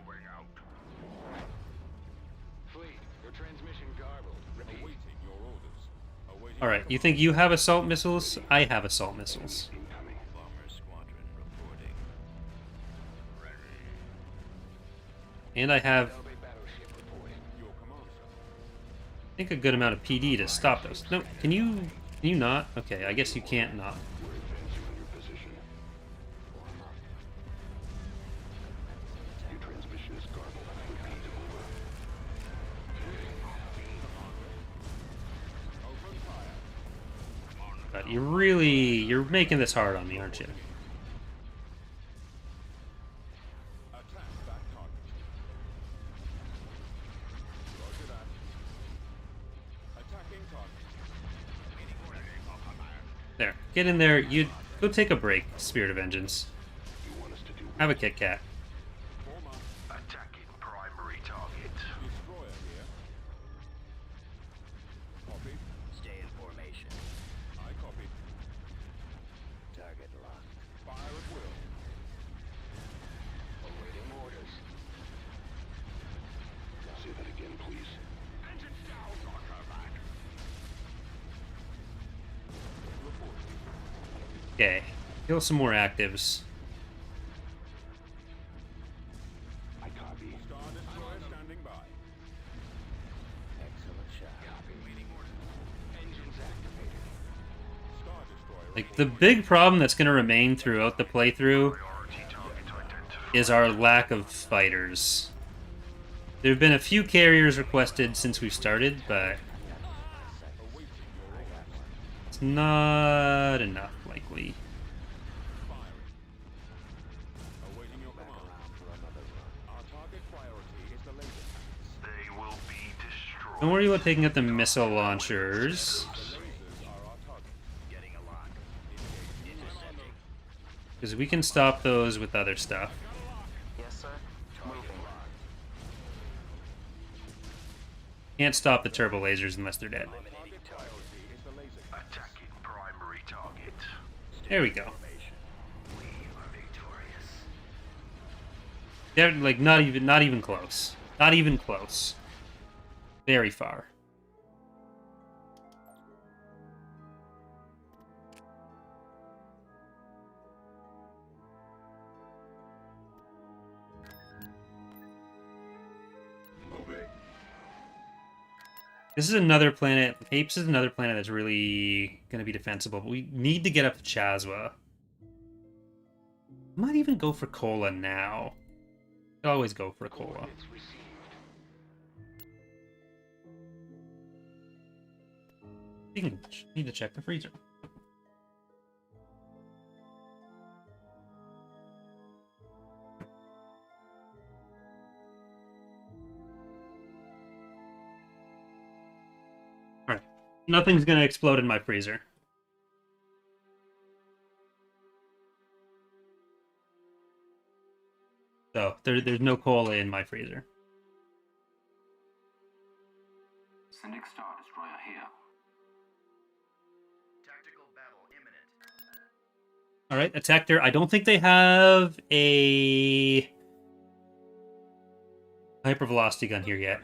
Alright, you think you have assault missiles? I have assault missiles. And I have, I think, a good amount of PD to stop those. No, can you not? Okay, I guess you can't not. But you're making this hard on me, aren't you? There, get in there. You go take a break, Spirit of Vengeance. Have a Kit Kat. Attacking primary target. Stay in formation. I copy. Target locked. Fire at will. Awaiting orders. Say that again, please. Engines down on her back. Okay, kill some more actives. I copy. Star Destroyer standing by. Excellent shot. Copy. Waiting orders. Engines activated. Like, the big problem that's going to remain throughout the playthrough Priority target identified. is our lack of fighters. There have been a few carriers requested since we've started, but it's not enough, likely. Awaiting your command. Our target priority is the laser. They will be destroyed. Don't worry about taking out the missile launchers, Lasers are our target. Getting a lock. Intercepting. because we can stop those with other stuff. Yes, sir. Moving. Can't stop the turbo lasers unless they're dead. Target priority is the laser. Attacking primary target. There we go. We are victorious. They're like not even close. Not even close. Very far. This is another planet. Apes is another planet that's really going to be defensible, but we need to get up to Chazwa. Might even go for Cola now. Always go for Cola. Need to check the freezer. Alright. Nothing's gonna explode in my freezer. So, there's no cola in my freezer. Sending Star Destroyer here. Tactical battle imminent. Alright, Attacker. I don't think they have a hypervelocity gun here yet.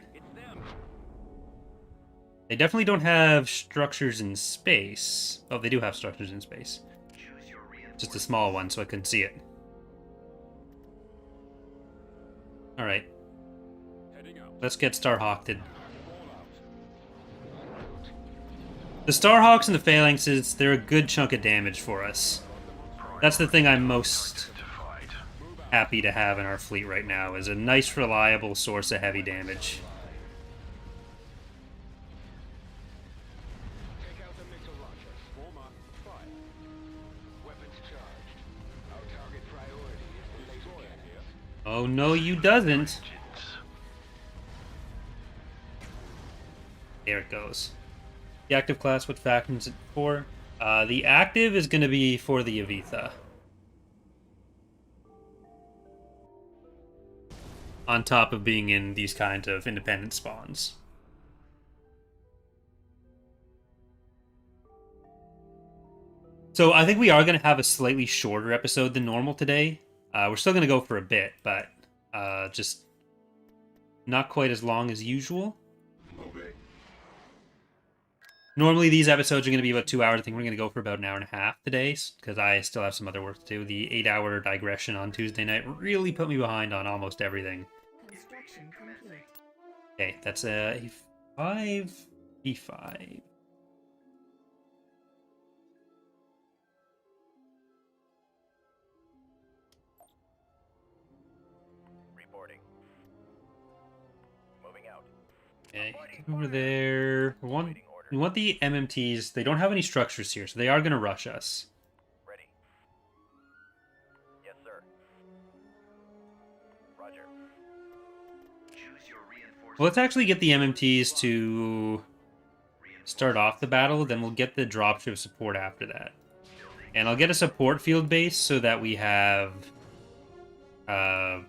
They definitely don't have structures in space. Oh, they do have structures in space. Choose your Just a small one, so I couldn't see it. Alright, Heading out. let's get Starhawked. Ball out. The Starhawks and the Phalanxes, they're a good chunk of damage for us. That's the thing I'm most happy to have in our fleet right now, is a nice, reliable source of heavy damage. Take out the missile launcher. Warm up. Fire. Weapons charged. Our target priority is the laser here. Oh, no, you doesn't. There it goes. The active class, what faction is it for? The active is going to be for the Yevethan. On top of being in these kinds of independent spawns. So I think we are going to have a slightly shorter episode than normal today. We're still going to go for a bit, but just not quite as long as usual. Normally these episodes are going to be about 2 hours. I think we're going to go for about an hour and a half today, because I still have some other work to do. The 8-hour digression on Tuesday night really put me behind on almost everything. Construction complete. Okay, that's a E5. E5. Reporting. Moving out. Okay, get over there. We want the MMTs. They don't have any structures here, so they are going to rush us. Ready. Yes, sir. Roger. Choose your reinforcement. Well, let's actually get the MMTs to start off the battle, then we'll get the dropship support after that. And I'll get a support field base so that we have Advancing.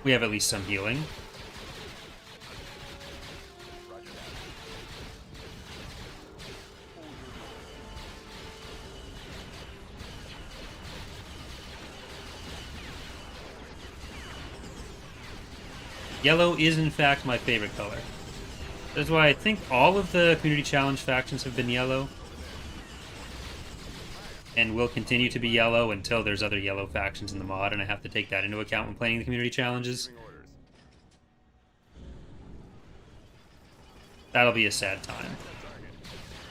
at least some healing. Roger that. Yellow is, in fact, my favorite color. That's why I think all of the Community Challenge factions have been yellow. And will continue to be yellow until there's other yellow factions in the mod, and I have to take that into account when playing the Community Challenges. Orders. That'll be a sad time.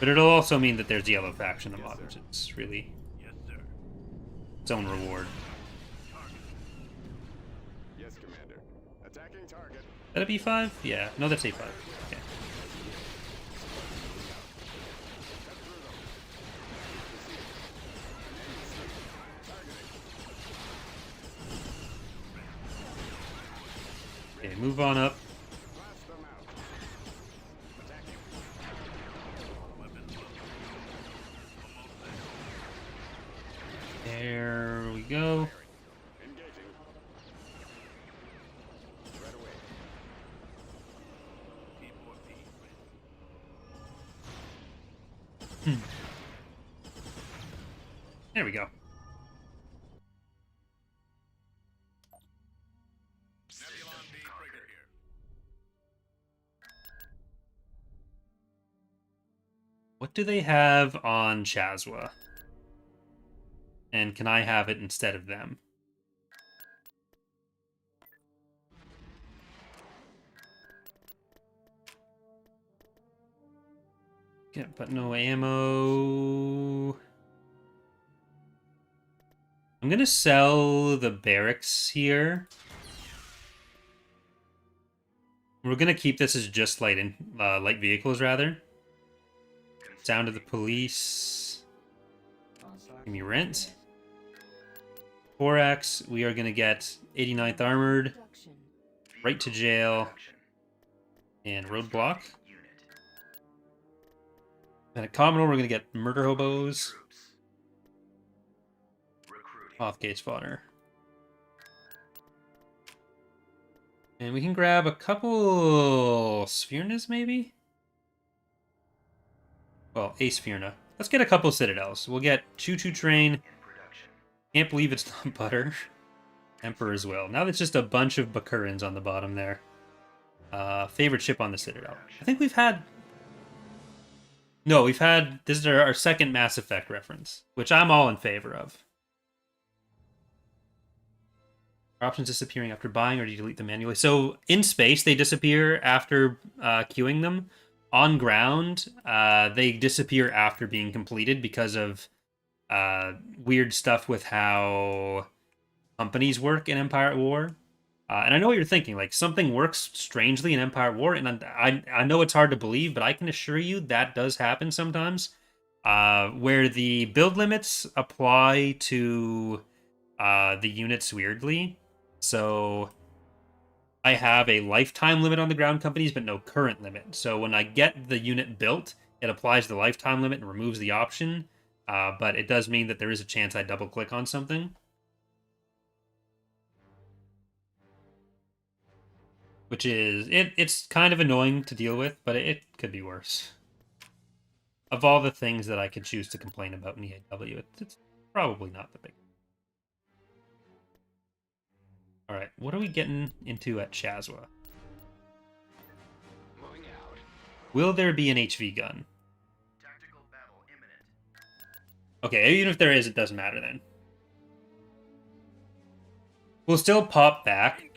But it'll also mean that there's the yellow faction that modders. It's really Yes, sir. its own reward. Yes, Commander. Attacking target. That a B5? Yeah. No, that's A5. Okay. Okay, move on up. Blast them out. Attacking. Weapons loaded. Almost There we go. Engaging. Right away. there. P4P ready. There we go. Nebulon B trigger here. What do they have on Chazwa? And can I have it instead of them? Yeah, but no ammo. I'm gonna sell the barracks here. We're gonna keep this as just light vehicles rather. Down to the police. Give me rent. 4X, we are gonna get 89th armored, Production. right to jail, and roadblock. And at Commodore, we're gonna get murder hobos, Off-gate fodder. And we can grab a couple Sphearnas, maybe? Well, a Sphearna. Let's get a couple Citadels. We'll get Choo-Choo Train. Can't believe it's not butter. Emperor's Will. Now that's just a bunch of Bakurans on the bottom there. Favorite ship on the Citadel. I think we've had... No, we've had... This is our second Mass Effect reference, which I'm all in favor of. Are options disappearing after buying, or do you delete them manually? So, in space, they disappear after queuing them. On ground, they disappear after being completed because of weird stuff with how companies work in Empire at War. And I know what you're thinking, like, something works strangely in Empire at War, and I know it's hard to believe, but I can assure you that does happen sometimes, where the build limits apply to the units weirdly. So I have a lifetime limit on the ground companies, but no current limit. So when I get the unit built, it applies the lifetime limit and removes the option. But it does mean that there is a chance I double click on something. Which is, it's kind of annoying to deal with, but it could be worse. Of all the things that I could choose to complain about in EAW, it's probably not the big. Alright, what are we getting into at Chazwa? Moving out. Will there be an HV gun? Tactical battle imminent. Okay, even if there is, it doesn't matter then. We'll still pop back,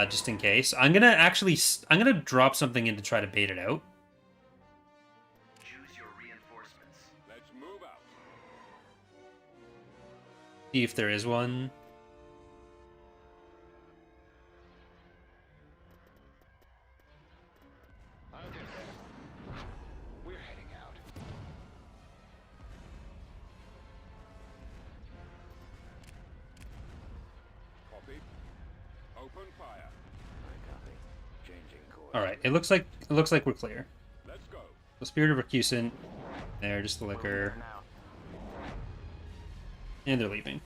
just in case. I'm gonna drop something in to try to bait it out. Choose your reinforcements. Let's move out. See if there is one. Okay. We're heading out. Copy. Open fire. I copy. Changing course. Alright, it looks like we're clear. Let's go. The Spirit of Recusant. There, just the liquor. Now. And they're leaving.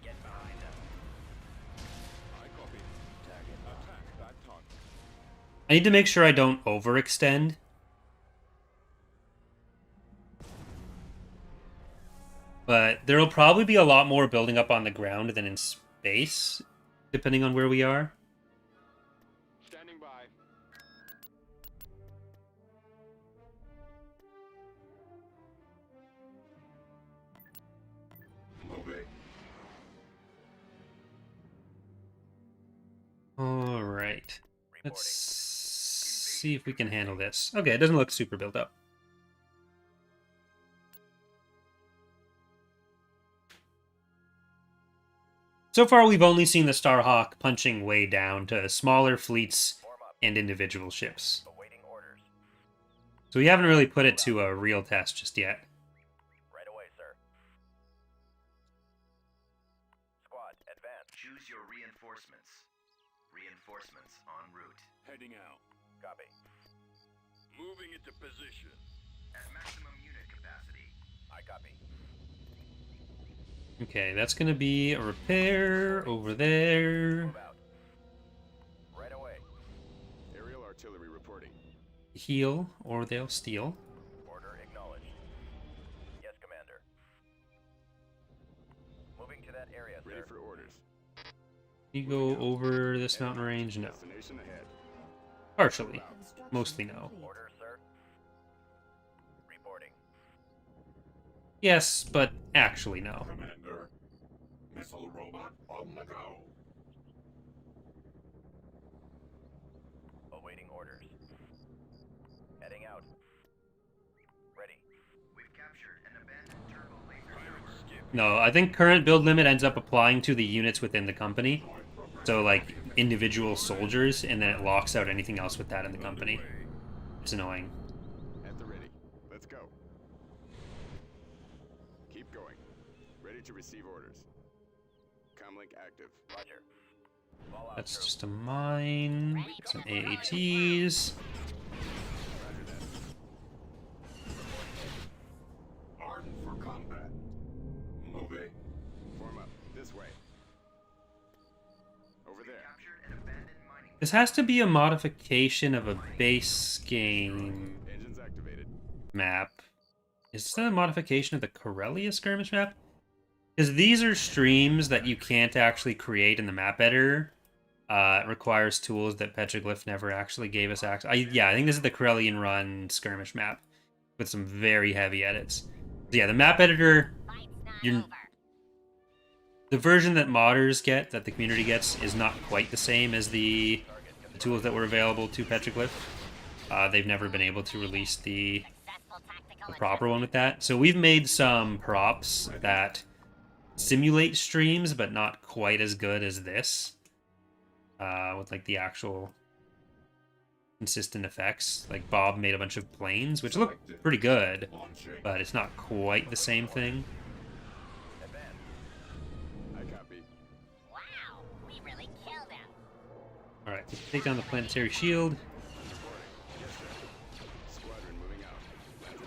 Get behind them. I copy. Target Attack that target. I need to make sure I don't overextend. But there'll probably be a lot more building up on the ground than in space, depending on where we are. Standing by. Moving. Alright. Reporting. Let's see if we can handle this. Okay, it doesn't look super built up. So far, we've only seen the Starhawk punching way down to smaller fleets and individual ships. Awaiting orders. So we haven't really put it to a real test just yet. Right away, sir. Squad, advance. Choose your reinforcements. Reinforcements en route. Heading out. Copy. Moving into position. At maximum unit capacity. I copy. Okay, that's going to be a repair over there. Move out. Right away. Aerial artillery reporting. Heal, or they'll steal. Order acknowledged. Yes, Commander. Moving to that area, Ready sir. for orders. You go over this mountain range? No. Destination ahead. Partially. Construction Mostly no. complete. Order, sir. Reporting. Yes, but actually no. Commander. Missile robot on the go. Awaiting orders. Heading out. Ready. We've captured an abandoned turbo laser tower. No, I think current build limit ends up applying to the units within the company. So, like, individual soldiers, and then it locks out anything else with that in the company. It's annoying. At the ready. Let's go. Keep going. Ready to receive orders. Comlink active. Roger. Fall out, That's sir. just a mine. Some AATs. Armed for combat. Moving. Form up. This way. Over there. Captured an abandoned mining. This has to be a modification of a base game Engines activated. map. Is this a modification of the Corellia skirmish map? Because these are streams that you can't actually create in the map editor. It requires tools that Petroglyph never actually gave us access. Yeah, I think this is the Corellian Run skirmish map with some very heavy edits. So yeah, the map editor, Fight's not you're, over. the version that modders get, that the community gets, is not quite the same as the tools that were available to Petroglyph. They've never been able to release the Successful tactical proper one with that. So we've made some props that simulate streams, but not quite as good as this. With like the actual consistent effects. Like Bob made a bunch of planes, which look pretty good, but it's not quite the same thing. I copy. Wow, we really killed him. Alright, take down the planetary shield. Squadron moving out. Landed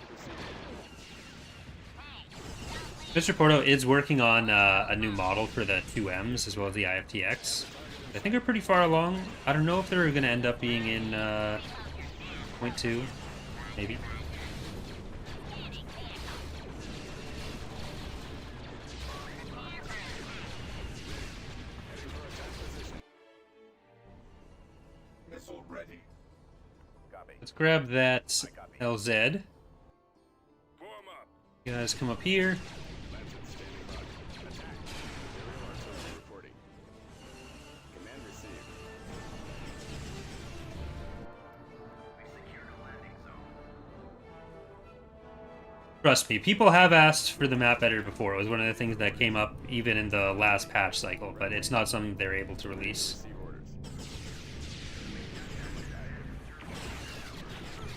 proceeding. Mr. Porto is working on a new model for the 2Ms as well as the IFTX. I think are pretty far along. I don't know if they're going to end up being in point 2, maybe. Missile ready. Copy. Let's grab that LZ. Form up. You guys come up here. Lancet standing by. Attack. Aerial artillery reporting. Command received. We secured a landing zone. Trust me, people have asked for the map editor before. It was one of the things that came up even in the last patch cycle, but it's not something they're able to release. Receive orders.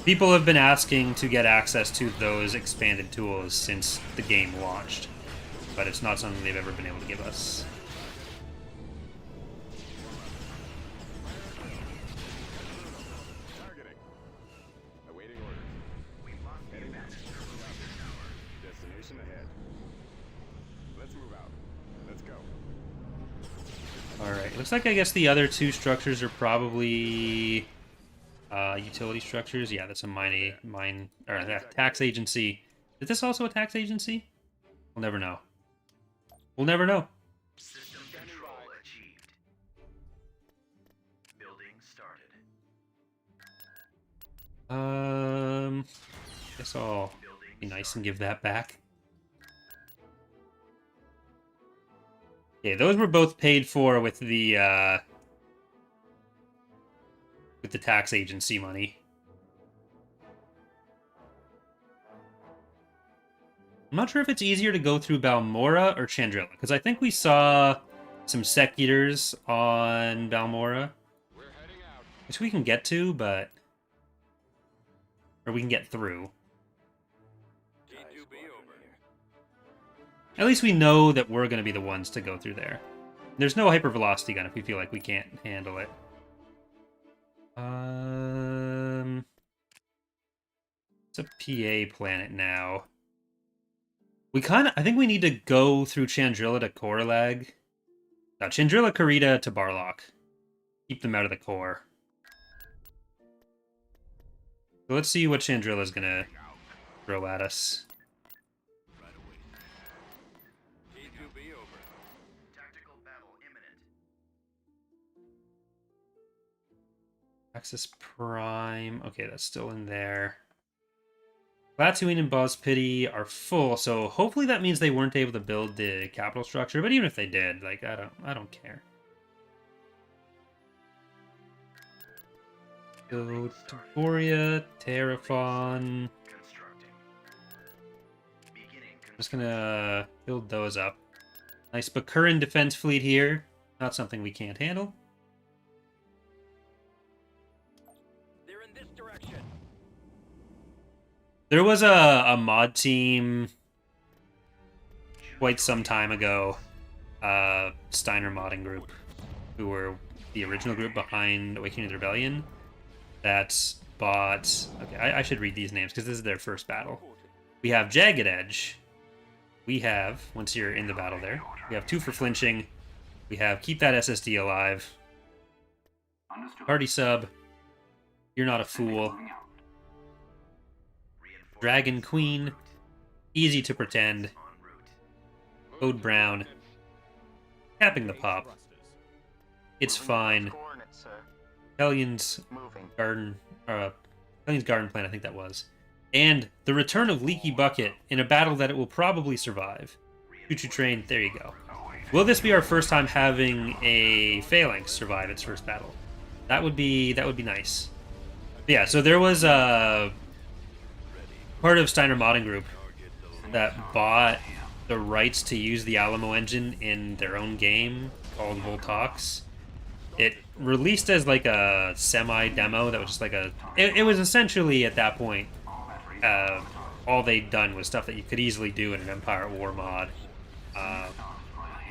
People have been asking to get access to those expanded tools since the game launched, but it's not something they've ever been able to give us. Targeting. Awaiting orders. Heading out. Destination ahead. Let's move out. Let's go. Alright, looks like I guess the other two structures are probably utility structures. Yeah, that's a tax agency. Is this also a tax agency? We'll never know. We'll never know. System control achieved. Building started. Guess I'll be nice and give that back. Yeah, those were both paid for with the tax agency money. I'm not sure if it's easier to go through Balmora or Chandrilla, because I think we saw some Sec Eaters on Balmora, We're heading out. which we can get to, but... Or we can get through. G2B over. At least we know that we're going to be the ones to go through there. There's no hypervelocity gun if we feel like we can't handle it. It's a PA planet now. I think we need to go through Chandrilla to Koralag. No, Chandrilla, Karita to Barlock. Keep them out of the core. So let's see what Chandrilla's gonna throw at us. Right away. G2B over. Tactical battle imminent. Axis Prime. Okay, that's still in there. Tatooine and Boz Pity are full, so hopefully that means they weren't able to build the capital structure. But even if they did, like I don't care. Go Taporia, Terraphon. Constructing. Beginning I'm just gonna build those up. Nice Bakuran defense fleet here. Not something we can't handle. They're in this direction. There was a mod team quite some time ago, Steiner modding group, who were the original group behind Awakening of the Rebellion, that bought... Okay, I should read these names because this is their first battle. We have Jagged Edge. We have, once you're in the battle there, we have 2 for flinching. We have Keep That SSD Alive. Party Sub. You're Not a Fool. Dragon Queen, Easy to Pretend, Code Brown, Capping the Pop, It's Fine, Coordinates, sir. Hellions Moving. Garden Plan, I think that was, and the return of Leaky Bucket in a battle that it will probably survive. Choo Choo Train, there you go. Will this be our first time having a Phalanx survive its first battle? That would be nice. But yeah, so there was part of Steiner Modding Group that bought the rights to use the Alamo engine in their own game called Voltox. It released as like a semi-demo that was just like a... It was essentially, at that point, all they'd done was stuff that you could easily do in an Empire at War mod.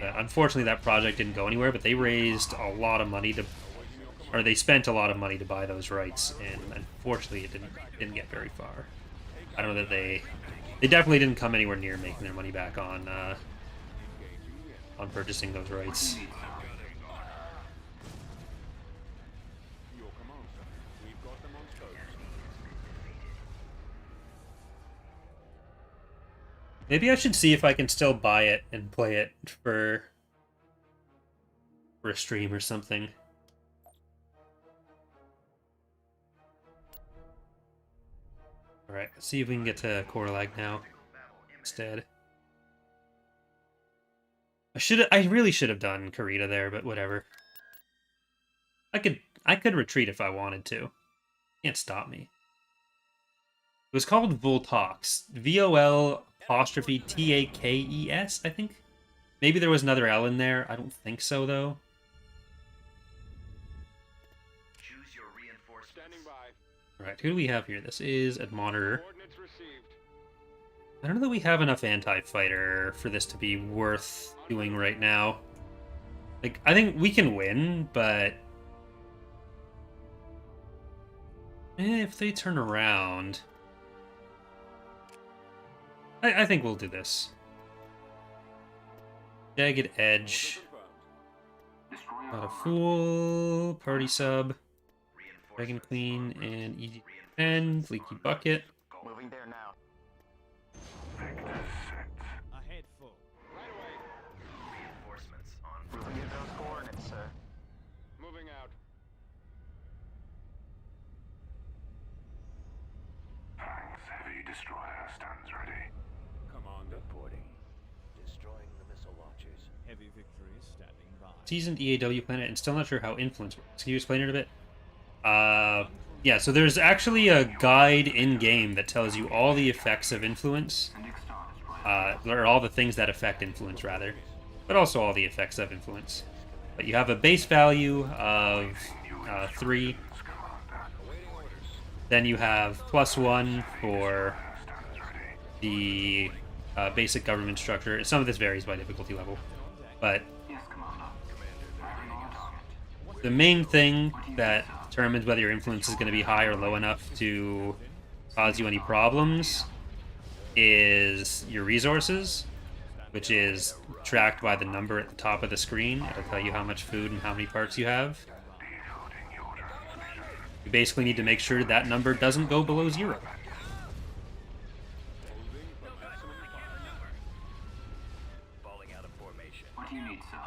Unfortunately, that project didn't go anywhere, but they raised a lot of money to... Or they spent a lot of money to buy those rights, and unfortunately it didn't get very far. I don't know that they definitely didn't come anywhere near making their money back on purchasing those rights. Your command, sir. We've got them on scope. Maybe I should see if I can still buy it and play it for a stream or something. Alright, let's see if we can get to Koralag now instead. I really should have done Karita there, but whatever. I could retreat if I wanted to. Can't stop me. It was called Voltox. VOL''TAKES, I think? Maybe there was another L in there. I don't think so, though. Choose your reinforcements. Standing by. Alright, who do we have here? This is Admonitor. Coordinates received. I don't know that we have enough anti-fighter for this to be worth doing right now. Like, I think we can win, but... if they turn around... I think we'll do this. Jagged Edge. Not a Fool. Party Sub. Dragon Queen and Easy and Leaky Bucket. Moving there now. Ahead full. Right away. Reinforcements on Moving into those coordinates, sir. Moving out. Thanks. Heavy destroyer stands ready. Commander. reporting. Destroying the missile launchers. Heavy victories standing by. Seasoned EAW planet, and still not sure how influence works. Can you explain it a bit? Yeah, so there's actually a guide in-game that tells you all the effects of influence. or all the things that affect influence, rather, but also all the effects of influence. But you have a base value of 3. Then you have +1 for the basic government structure. Some of this varies by difficulty level, but the main thing that determines whether your influence is going to be high or low enough to cause you any problems is your resources, which is tracked by the number at the top of the screen. It'll tell you how much food and how many parts you have. You basically need to make sure that number doesn't go below 0. Falling out of formation. What do you need, sir?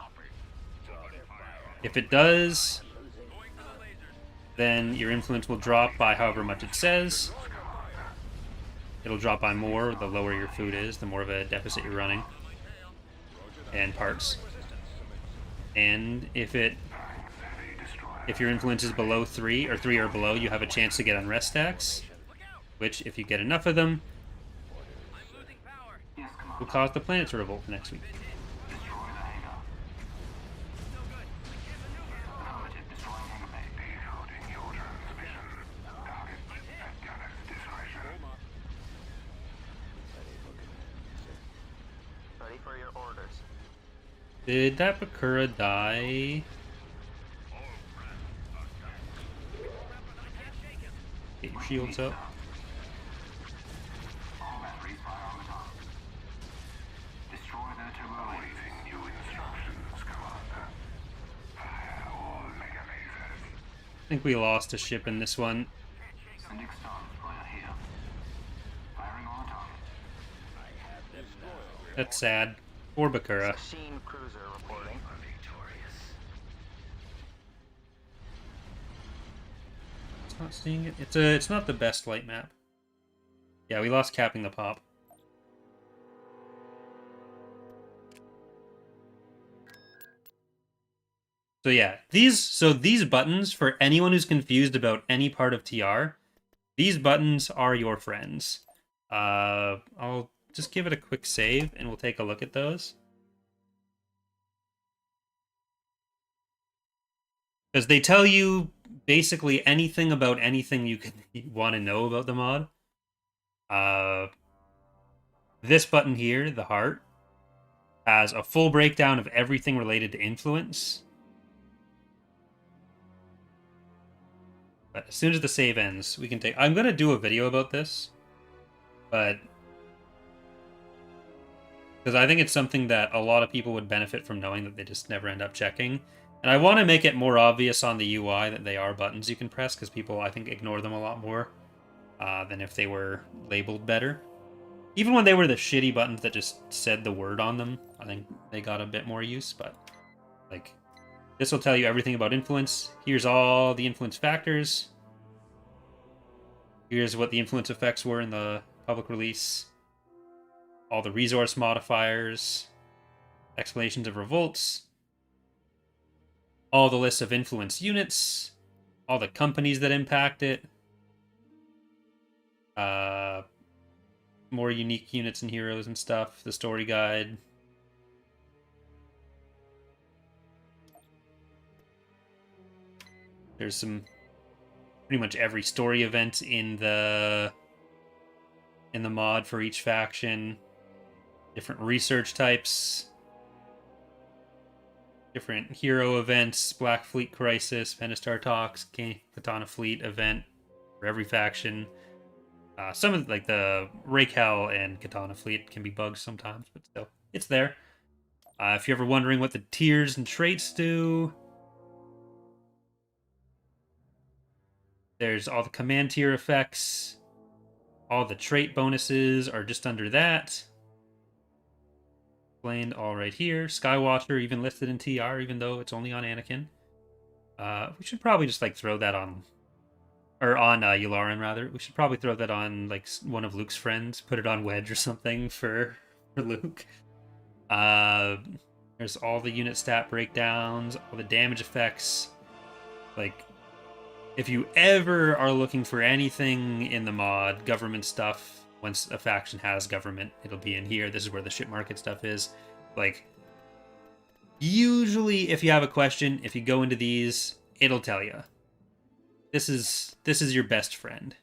If it does, then your influence will drop by however much it says. It'll drop by more the lower your food is, the more of a deficit you're running. And parts. And if your influence is below 3, or 3 or below, you have a chance to get unrest stacks, which, if you get enough of them, will cause the planet to revolt next week. Ready for your orders. Did that Bakura die? Get your shields up. I think we lost a ship in this one. That's sad. Poor Bakura. Machine cruiser reporting. It's not seeing it. It's not the best light map. Yeah, we lost capping the pop. So yeah, these buttons, for anyone who's confused about any part of TR, these buttons are your friends. I'll just give it a quick save and we'll take a look at those. Because they tell you basically anything about anything you could want to know about the mod. This button here, the heart, has a full breakdown of everything related to influence. But as soon as the save ends, we can take... I'm going to do a video about this, but... because I think it's something that a lot of people would benefit from knowing that they just never end up checking. And I want to make it more obvious on the UI that they are buttons you can press, because people, I think, ignore them a lot more than if they were labeled better. Even when they were the shitty buttons that just said the word on them, I think they got a bit more use, but... like... this will tell you everything about influence. Here's all the influence factors. Here's what the influence effects were in the public release. All the resource modifiers. Explanations of revolts. All the lists of influence units. All the companies that impact it. More unique units and heroes and stuff. The story guide. There's some pretty much every story event in the mod for each faction. Different research types. Different hero events. Black Fleet Crisis, Venistar Talks, Katana Fleet event for every faction. Some of like the Raquel and Katana Fleet can be bugs sometimes, but still, it's there. If you're ever wondering what the tiers and traits do, there's all the command tier effects. All the trait bonuses are just under that. Explained all right here. Skywatcher even listed in TR, even though it's only on Anakin. We should probably just like throw that on, or on Yularen rather. We should probably throw that on like one of Luke's friends. Put it on Wedge or something for Luke. There's all the unit stat breakdowns, all the damage effects. Like, if you ever are looking for anything in the mod, government stuff, once a faction has government, it'll be in here. This is where the ship market stuff is. Like, usually if you have a question, if you go into these, it'll tell you. This is your best friend.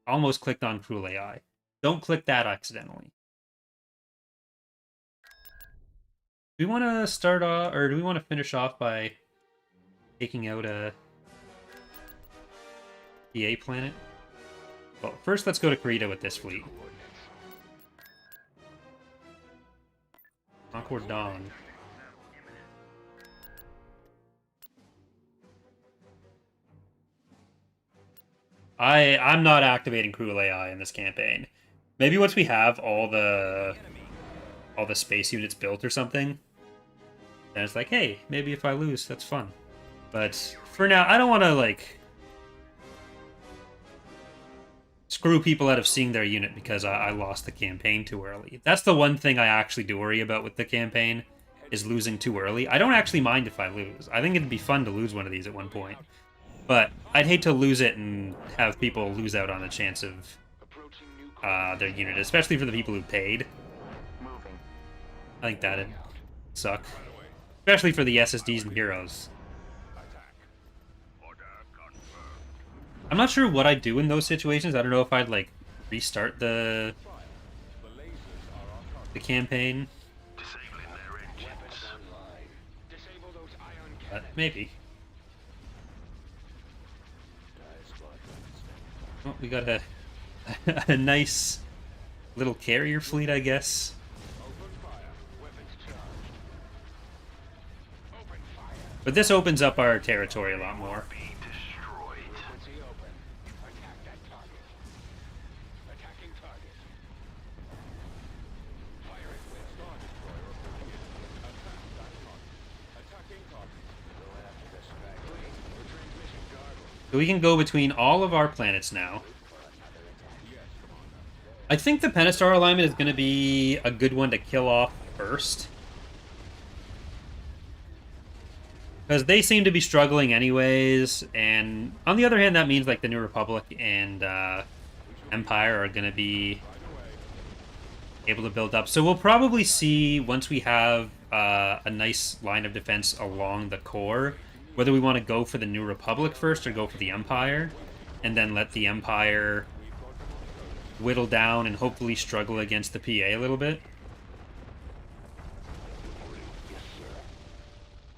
Almost clicked on Cruel AI. Don't click that accidentally. Do we want to start off, or do we want to finish off by taking out a EA planet? Well, first let's go to Karita with this fleet. Concord Dawn. I'm not activating Cruel AI in this campaign. Maybe once we have all the space units built or something, then it's like, hey, maybe if I lose, that's fun. But for now, I don't want to like screw people out of seeing their unit because I lost the campaign too early. That's the one thing I actually do worry about with the campaign, is losing too early. I don't actually mind if I lose. I think it'd be fun to lose one of these at one point. But I'd hate to lose it and have people lose out on the chance of their unit, especially for the people who paid. I think that'd suck. Especially for the SSDs and heroes. I'm not sure what I'd do in those situations. I don't know if I'd, like, restart the campaign. But maybe. Well, we got a nice little carrier fleet, I guess. But this opens up our territory a lot more. So we can go between all of our planets now. I think the Pentastar alignment is going to be a good one to kill off first. Because they seem to be struggling anyways, and on the other hand, that means like the New Republic and Empire are going to be able to build up. So we'll probably see, once we have a nice line of defense along the core, whether we want to go for the New Republic first or go for the Empire, and then let the Empire whittle down and hopefully struggle against the PA a little bit.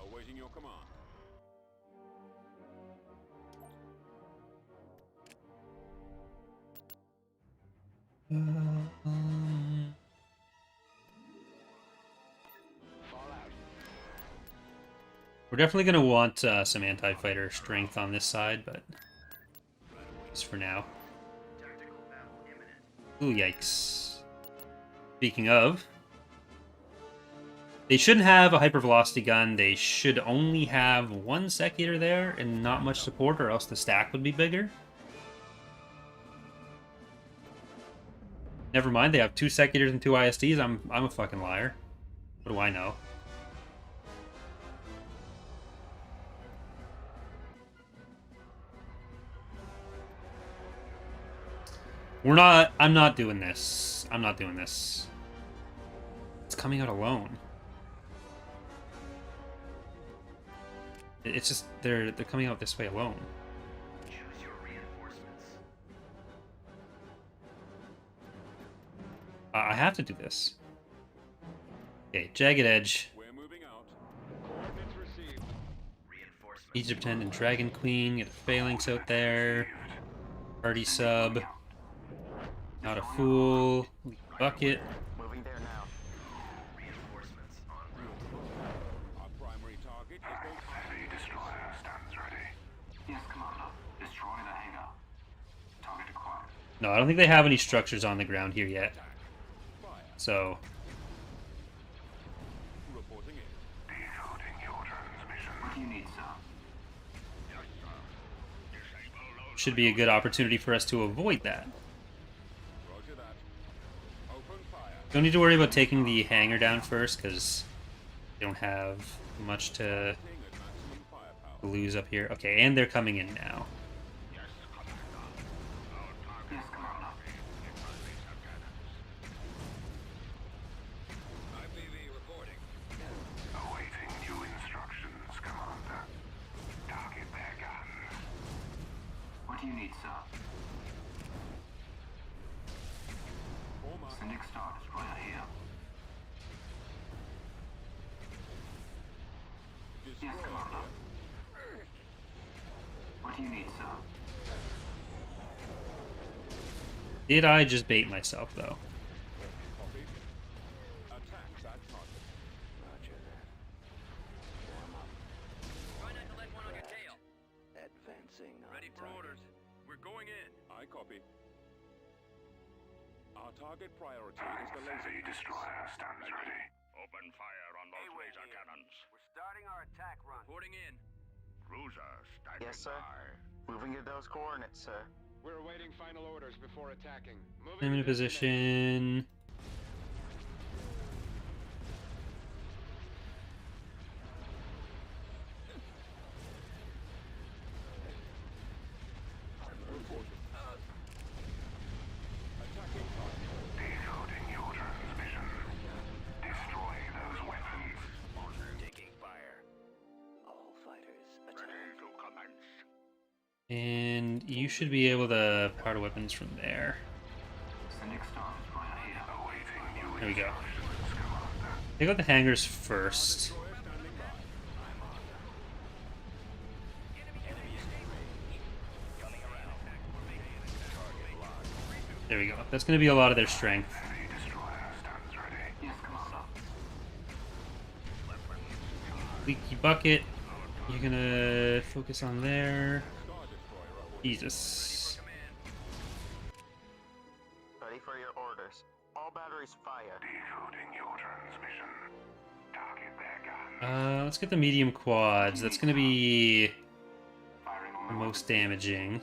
Awaiting your command. We're definitely going to want some anti-fighter strength on this side, but just for now. Ooh, yikes. Speaking of, they shouldn't have a hypervelocity gun. They should only have one Secutor there and not much support, or else the stack would be bigger. Never mind, they have 2 Secutors and 2 ISDs. I'm a fucking liar. What do I know? I'm not doing this. I'm not doing this. It's coming out alone. It's just, they're coming out this way alone. Choose your reinforcements. I have to do this. Okay, Jagged Edge. We're moving out. Coordinates received. Reinforcements. Egyptian and Dragon Queen. Get a Phalanx out there. Party sub. Not a fool. Bucket. Moving there now. Reinforcements en route. Our primary target is both. Heavy destroyer stands ready. Yes, Commander. Destroy the hangar. Target acquired. No, I don't think they have any structures on the ground here yet. So, Reporting in. Decoding your transmission. What do you need, sir? should be a good opportunity for us to avoid that. Roger that. Open fire. Don't need to worry about taking the hangar down first, because they don't have much to At maximum firepower. lose up here. Okay, and they're coming in now. Yes, Commander. do you need, sir? Sending Star Destroyer here. Yes, Commander. What do you need, sir? Did I just bait myself, though? Copy. Attack that target. Roger that. Warm up. Try not to let one on your tail. Advancing on Ready for target. orders. We're going in. I copy. Our target priority is Thanks. the laser Heavy destroyer stands ready. Open fire on those laser cannons. We're starting our attack run. Reporting in. Cruiser standing Yes, sir. by. Moving to those coordinates, sir. We're awaiting final orders before attacking. I'm in a position. Attacking target. Decoding your transmission. Destroying those weapons. Taking fire. All fighters attack. Ready to commence. And you should be able to power weapons from there. Sending Star Destroyer here. Awaiting new There we go. instructions, Commander. Take out the hangars first. Destroyer standing by. There we go. That's going to be a lot of their strength. Heavy destroyer stands ready. Yes, Commander. Leaky bucket. You're going to focus on there. Star Destroyer away. Jesus. Ready for your orders. All batteries fire. Decoding your transmission. Target their guns. Let's get the medium quads. That's going to be Firing on the the most damaging.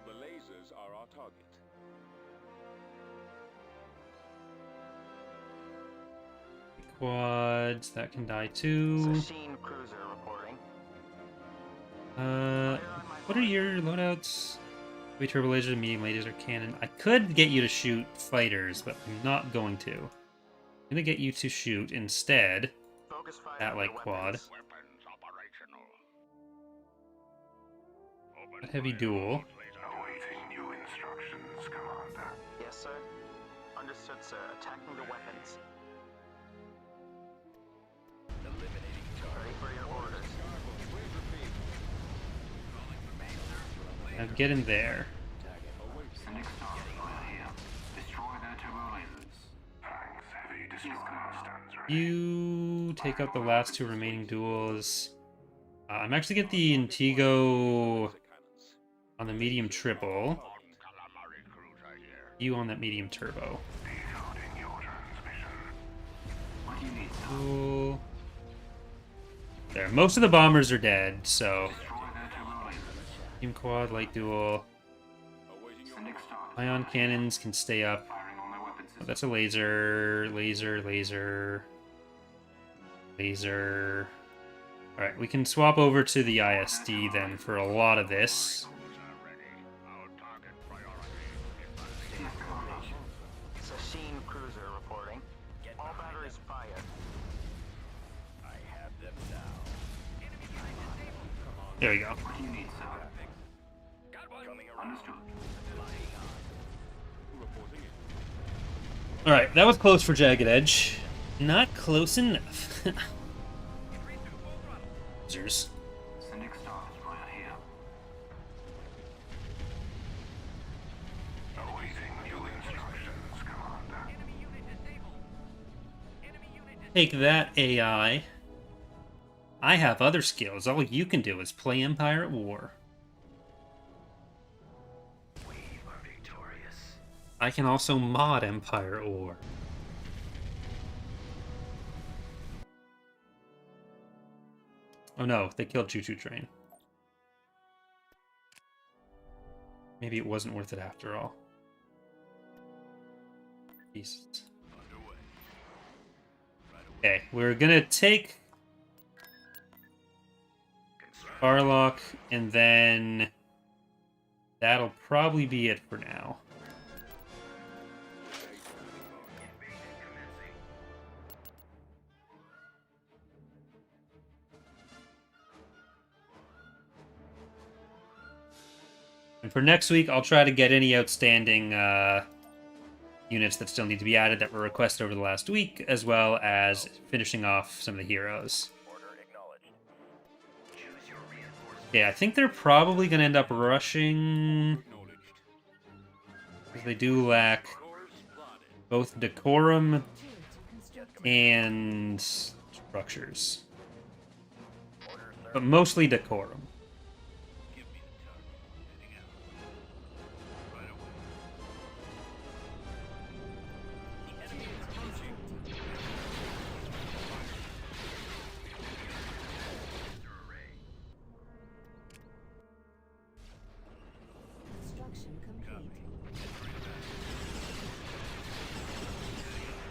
The lasers are our target. Quads, that can die too. Sasheen cruiser reporting. What are your loadouts? Heavy turbo laser, medium laser cannon. I could get you to shoot fighters, but I'm not going to. I'm gonna get you to shoot instead Focus fire that on like your quad. weapons. Weapons operational. Open That heavy fire duel. on those laser Awaiting new instructions, Commander. Yes, sir. Understood, sir. Attacking the weapons. Eliminating Ready for your orders. Now get in there. Sending Star Destroyer here. Destroy their turbo lasers. Thanks. Heavy destroyer stands ready. You take out the last two remaining duels. I'm actually get the Intigo on the medium triple. Calamari cruiser here. You on that medium turbo. Decoding your transmission. What do you need, sir? Cool. There. Most of the bombers are dead, so Destroy their turbo lasers. medium quad, light duel. Awaiting your Sending Star Ion cannons can stay up. firing on their weapon Oh, system. that's a laser, laser, laser, laser. Alright, we can swap over to the ISD then for a lot of this. Cruiser ready. Our target priority is Sasheen cruiser reporting. All batteries fire. I have them now. There we go. What do you need, sir? Coming around. Understood. reporting in. Alright, that was close for Jagged Edge. Not close enough. Losers. Sending Star Destroyer here. Awaiting new instructions, Commander. Take that, AI. I have other skills. All you can do is play Empire at War. We are victorious. I can also mod Empire at War. Oh no, they killed Choo Choo Train. Maybe it wasn't worth it after all. Jesus. Okay, we're gonna take Starlock, and then that'll probably be it for now. And for next week, I'll try to get any outstanding units that still need to be added that were requested over the last week, as well as finishing off some of the heroes. Order acknowledged. Choose your reinforcement. Yeah, I think they're probably going to end up rushing, because they do lack both decorum and structures. But mostly decorum. Construction complete.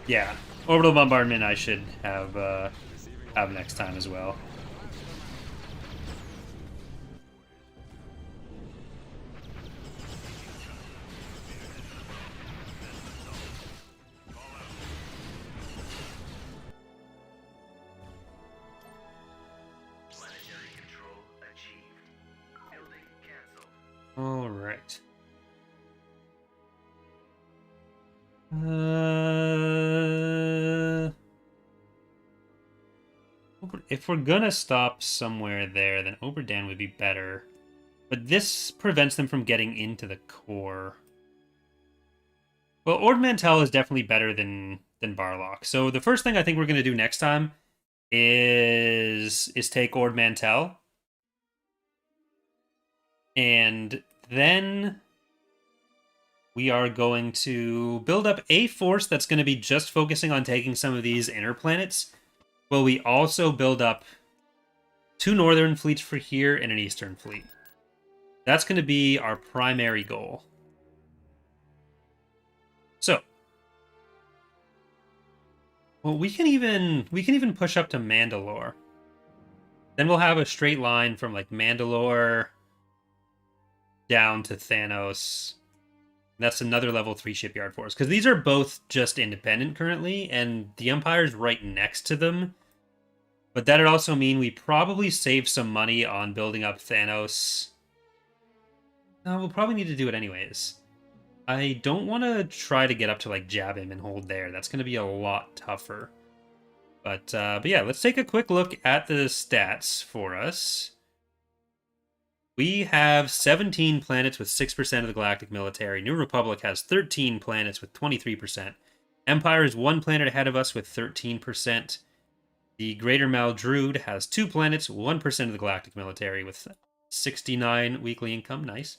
Yeah, orbital bombardment I should have next time as well. Planetary control achieved. Building cancelled. All right. If we're gonna stop somewhere there, then Oberdan would be better. But this prevents them from getting into the core. Well, Ord Mantell is definitely better than Barlock. So the first thing I think we're gonna do next time is take Ord Mantell. And then we are going to build up a force that's going to be just focusing on taking some of these inner planets. Will we also build up 2 northern fleets for here and an eastern fleet? That's going to be our primary goal. So, well, we can even push up to Mandalore. Then we'll have a straight line from like Mandalore down to Thanos. That's another level 3 shipyard force. Because these are both just independent currently, and the Empire's right next to them. But that'd also mean we probably save some money on building up Thanos. No, we'll probably need to do it anyways. I don't want to try to get up to like jab him and hold there. That's going to be a lot tougher. But yeah, let's take a quick look at the stats for us. We have 17 planets with 6% of the galactic military. New Republic has 13 planets with 23%. Empire is 1 planet ahead of us with 13%. The Greater Maldrude has 2 planets, 1% of the galactic military with 69 weekly income. Nice.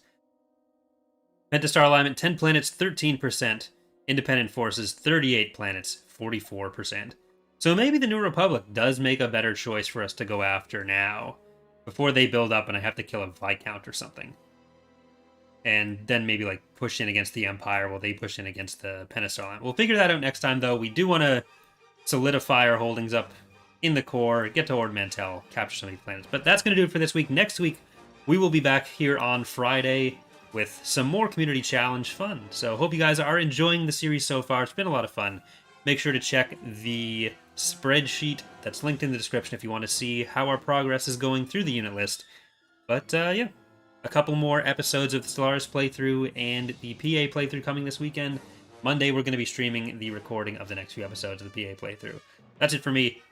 Pentastar alignment, 10 planets, 13%. Independent forces, 38 planets, 44%. So maybe the New Republic does make a better choice for us to go after now, before they build up and I have to kill a Viscount or something. And then maybe like push in against the Empire while they push in against the Pentastar line. We'll figure that out next time, though. We do want to solidify our holdings up in the core, get to Ord Mantell, capture some of these planets. But that's going to do it for this week. Next week, we will be back here on Friday with some more Community Challenge fun. So hope you guys are enjoying the series so far. It's been a lot of fun. Make sure to check the spreadsheet that's linked in the description if you want to see how our progress is going through the unit list. But yeah, a couple more episodes of the Stellaris playthrough and the PA playthrough coming this weekend. Monday, we're going to be streaming the recording of the next few episodes of the PA playthrough. That's it for me.